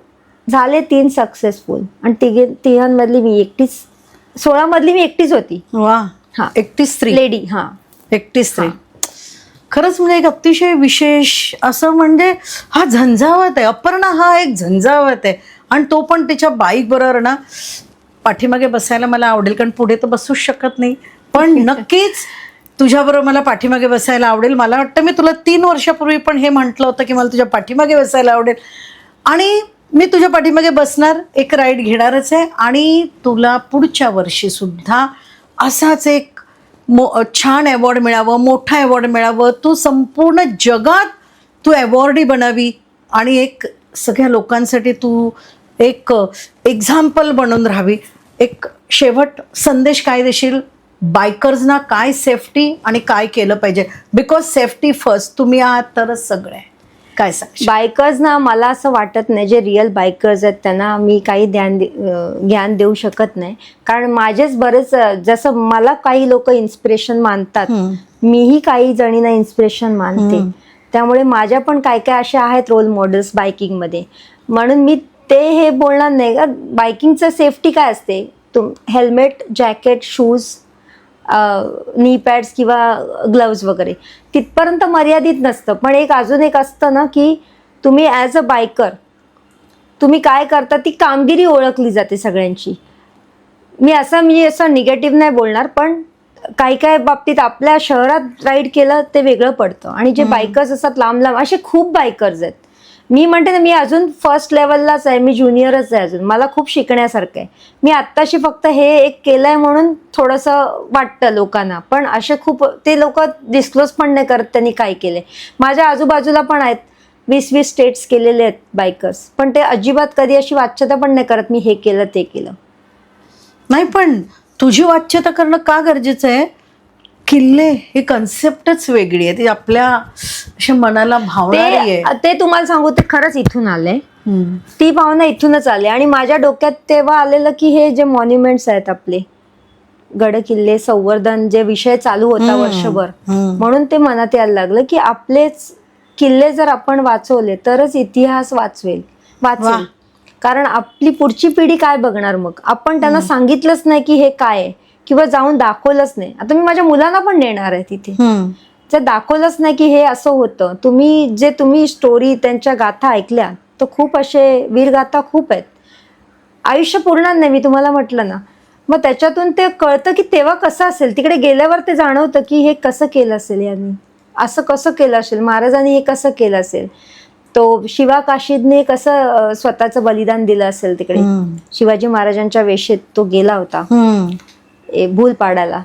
झाले 3 सक्सेसफुल, आणि तिघांमधली मी एकटीच, 16 मधली मी एकटीच होती. वा. हा, एकटी स्त्री, लेडी. हा, एकटी स्त्री. खरंच म्हणजे एक अतिशय विशेष असं, म्हणजे हा झंझावत आहे. अपर्णा हा एक झंझावत आहे, आणि तो पण तिच्या बाईक बरोबर ना. पाठीमागे बसायला मला आवडेल, कारण पुढे तर बसूच शकत नाही, पण नक्कीच तुझ्याबरोबर मला पाठीमागे बसायला आवडेल. मला वाटतं मी तुला 3 वर्षापूर्वी पण हे म्हटलं होतं की मला तुझ्या पाठीमागे बसायला आवडेल, आणि मी तुझ्या पाठीमागे बसणार, एक राईड घेणारच आहे. आणि तुला पुढच्या वर्षी सुद्धा असाच एक छान अवॉर्ड मिळावं, मोठा अवॉर्ड मिळावं, तू संपूर्ण जगात तू अवॉर्डी बनावी, आणि एक सगळ्या लोकांसाठी तू एक एक्झाम्पल बनून राहावी. एक शेवट संदेश काय देशील बायकर्सना? काय सेफ्टी आणि काय केलं पाहिजे, बिकॉज सेफ्टी फर्स्ट, तुम्ही आहात तरच सगळं आहे. काय सांग बायकर्सना? मला असं वाटत नाही, जे रिअल बायकर्स आहेत त्यांना मी काही ज्ञान देऊ शकत नाही, कारण माझेच बरेच, जसं मला काही लोक इन्स्पिरेशन मानतात, मीही काही जणींना इन्स्पिरेशन मानते, त्यामुळे माझ्या पण काय काय अशा आहेत रोल मॉडेल्स बायकिंगमध्ये. म्हणून मी हे बोलणार नाही का बायकिंगचं सेफ्टी काय असते, हेल्मेट, जॅकेट, शूज, नी पॅड्स किंवा ग्लव्ज वगैरे तिथपर्यंत मर्यादित नसतं. पण अजून एक असतं ना की तुम्ही ॲज अ बायकर तुम्ही काय करता, ती कामगिरी ओळखली जाते सगळ्यांची. मी असं निगेटिव्ह नाही बोलणार, पण काही बाबतीत आपल्या शहरात राईड केलं ते वेगळं पडतं. आणि जे बायकर्स असतात लांब लांब, असे खूप बायकर्स आहेत. मी म्हणते ना, मी अजून फर्स्ट लेवललाच आहे, मी ज्युनियरच आहे, अजून मला खूप शिकण्यासारखं आहे. मी आत्ताशी फक्त हे एक केलंय म्हणून थोडंसं वाटतं लोकांना, पण असे खूप ते लोक डिस्क्लोज पण नाही करत त्यांनी काय केलंय. माझ्या आजूबाजूला पण आहेत 20-20 स्टेट्स केलेले आहेत बायकर्स, पण ते अजिबात कधी अशी वाच्यता पण नाही करत मी हे केलं ते केलं. नाही. पण तुझी वाच्यता करणं का गरजेचं आहे? किल्ले ही कन्सेप्टच वेगळी आहे, ती आपल्या अशा मनाला भावणारी आहे. ते तुम्हाला सांगू, ते खरंच इथून आले. हम्म. ती भावना इथूनच आली आणि माझ्या डोक्यात तेव्हा आलेलं की हे जे मॉन्युमेंट्स आहेत आपले गड किल्ले संवर्धन, जे विषय चालू होता वर्षभर, म्हणून ते मनात यायला लागलं की आपलेच किल्ले जर आपण वाचवले तरच इतिहास वाचवेल. कारण आपली पुढची पिढी काय बघणार मग? आपण त्यांना सांगितलंच नाही की हे काय आहे, किंवा जाऊन दाखवलंच नाही. आता मी माझ्या मुलांना पण नेणार आहे तिथे, जर दाखवलंच नाही की हे असं होतं. तुम्ही स्टोरी, त्यांच्या गाथा ऐकल्या तर खूप असे वीरगाथा खूप आहेत, आयुष्य पूर्ण नाही, मी तुम्हाला म्हटलं ना. मग त्याच्यातून ते कळतं की तेव्हा कसं असेल, तिकडे गेल्यावर ते जाणवतं की हे कसं केलं असेल, यांनी असं कसं केलं असेल, महाराजांनी हे कसं केलं असेल. तो शिवा काशीदने कसं स्वतःचं बलिदान दिलं असेल तिकडे, शिवाजी महाराजांच्या वेशेत तो गेला होता भूल पाडायला,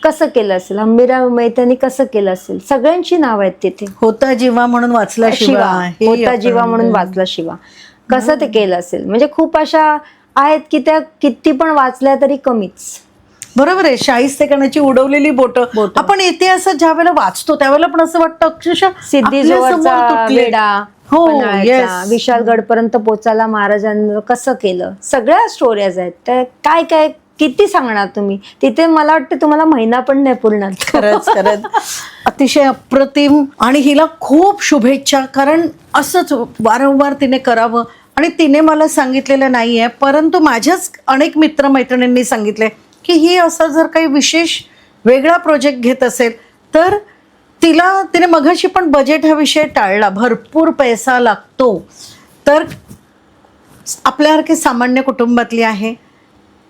कसं केलं असेल. हंबीरराव मेहतांनी कसं केलं असेल. सगळ्यांची नाव आहेत तिथे. होता जीवा म्हणून वाचला शिवा, होता जीवा म्हणून वाचला शिवा, कसं ते केलं असेल. म्हणजे खूप अशा आहेत की त्या किती पण वाचल्या तरी कमीच. बरोबर आहे. शाहिस्तेखानाची उडवलेली बोटं आपण इतिहासात ज्या वेळेला वाचतो त्यावेळेला पण असं वाटतं अक्षरशः सिद्धीजवळचा वेढा, विशालगड पर्यंत पोचायला महाराजांनी कसं केलं. सगळ्या स्टोरीज आहेत त्या. काय काय किती सांगणार तुम्ही तिथे. मला वाटतं तुम्हाला महिना पण नाही पुरणार. खरंच खरंच अतिशय अप्रतिम. आणि हिला खूप शुभेच्छा, कारण असंच वारंवार तिने करावं. आणि तिने मला सांगितलेलं नाहीये, परंतु माझ्याच अनेक मित्रमैत्रिणींनी सांगितले की ही असा जर काही विशेष वेगळा प्रोजेक्ट घेत असेल तर तिने मघाशी पण बजेट हा विषय टाळला. भरपूर पैसा लागतो. तर आपल्यासारखी सामान्य कुटुंबातली आहे,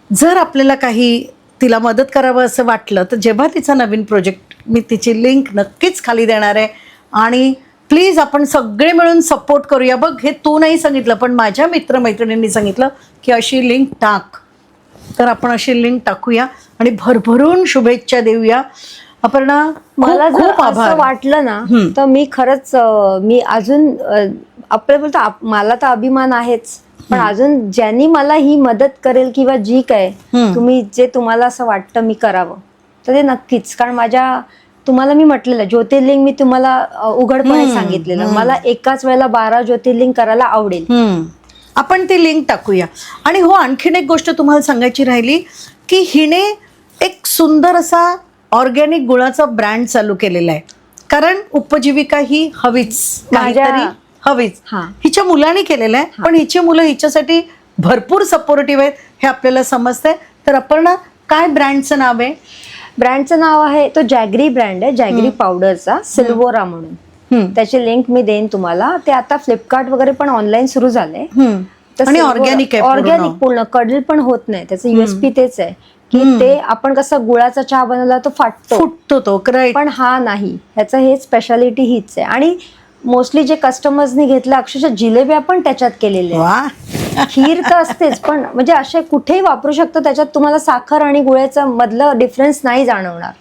जर आपल्याला काही तिला मदत करावं असं वाटलं तर जेव्हा तिचा नवीन प्रोजेक्ट, मी तिची लिंक नक्कीच खाली देणार आहे. आणि प्लीज आपण सगळे मिळून सपोर्ट करूया. बघ, हे तू नाही सांगितलं पण माझ्या मित्रमैत्रिणींनी सांगितलं की अशी लिंक टाक, तर आपण अशी लिंक टाकूया आणि भरभरून शुभेच्छा देऊया. अपर्णा, मला खूप जर खूप आभार. असं वाटलं ना तर मी खरंच मी अजून आपल्या बोलतो मला तर अभिमान आहेच, पण अजून ज्यांनी मला ही मदत करेल किंवा जी काय तुम्ही जे तुम्हाला असं वाटतं मी करावं तर ते नक्कीच. कारण तुम्हाला मी म्हटलेलं ज्योतिर्लिंग मी तुम्हाला उघडपणे सांगितलेलं, मला एकाच वेळेला 12 ज्योतिर्लिंग करायला आवडेल. आपण ती लिंक टाकूया. आणि हो, आणखीन एक गोष्ट तुम्हाला सांगायची राहिली की हिने एक सुंदर असा ऑर्गॅनिक गुळाचा ब्रँड चालू केलेला आहे. कारण उपजीविका ही हवीच, काहीतरी हवीच. हिच्या मुलाने केलेलं आहे, पण हिची मुलं हिच्यासाठी भरपूर सपोर्टिव्ह आहेत हे आपल्याला समजतंय. तर आपण काय ब्रँडचं नाव आहे? ब्रँडचं नाव आहे, तो जॅगरी ब्रँड आहे, जॅगरी पावडरचा, सिल्वोरा म्हणून. त्याची लिंक मी देईन तुम्हाला. ते आता फ्लिपकार्ट वगैरे पण ऑनलाईन सुरू झालंय. आणि ऑर्गॅनिक आहे, ऑर्गॅनिक पूर्ण, कडल पण होत नाही. त्याचं युएसपी तेच आहे की ते आपण कसं गुळाचा चहा बनवला तो फुटतो तो, पण हा नाही. ह्याचं हे स्पेशालिटी हीच आहे. आणि मोस्टली जे कस्टमर्सनी घेतलं अक्षरशः जिलेब्या पण त्याच्यात केलेल्या. खीर तर असतेच, पण म्हणजे असे कुठेही वापरू शकतो. त्याच्यात तुम्हाला साखर आणि गुळाचा मधलं डिफरन्स नाही जाणवणार.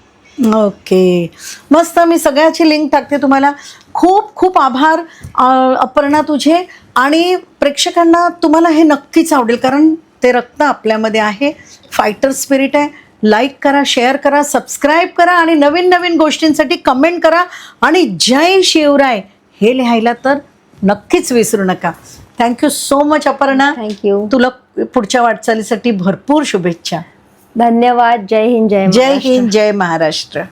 ओके, मस्त. मी सगळ्याची लिंक टाकते तुम्हाला. खूप खूप आभार अपर्णा तुझे. आणि प्रेक्षकांना तुम्हाला हे नक्कीच आवडेल, कारण ते रक्त आपल्यामध्ये आहे, फायटर स्पिरिट आहे. लाईक करा, शेअर करा, सबस्क्राईब करा आणि नवीन नवीन गोष्टींसाठी कमेंट करा. आणि जय शिवराय हे लिहायला तर नक्कीच विसरू नका. Thank you so much Aparna. Thank you. तुला पुढच्या वाटचालीसाठी भरपूर शुभेच्छा. धन्यवाद. जय हिंद. जय हिंद, जय महाराष्ट्र.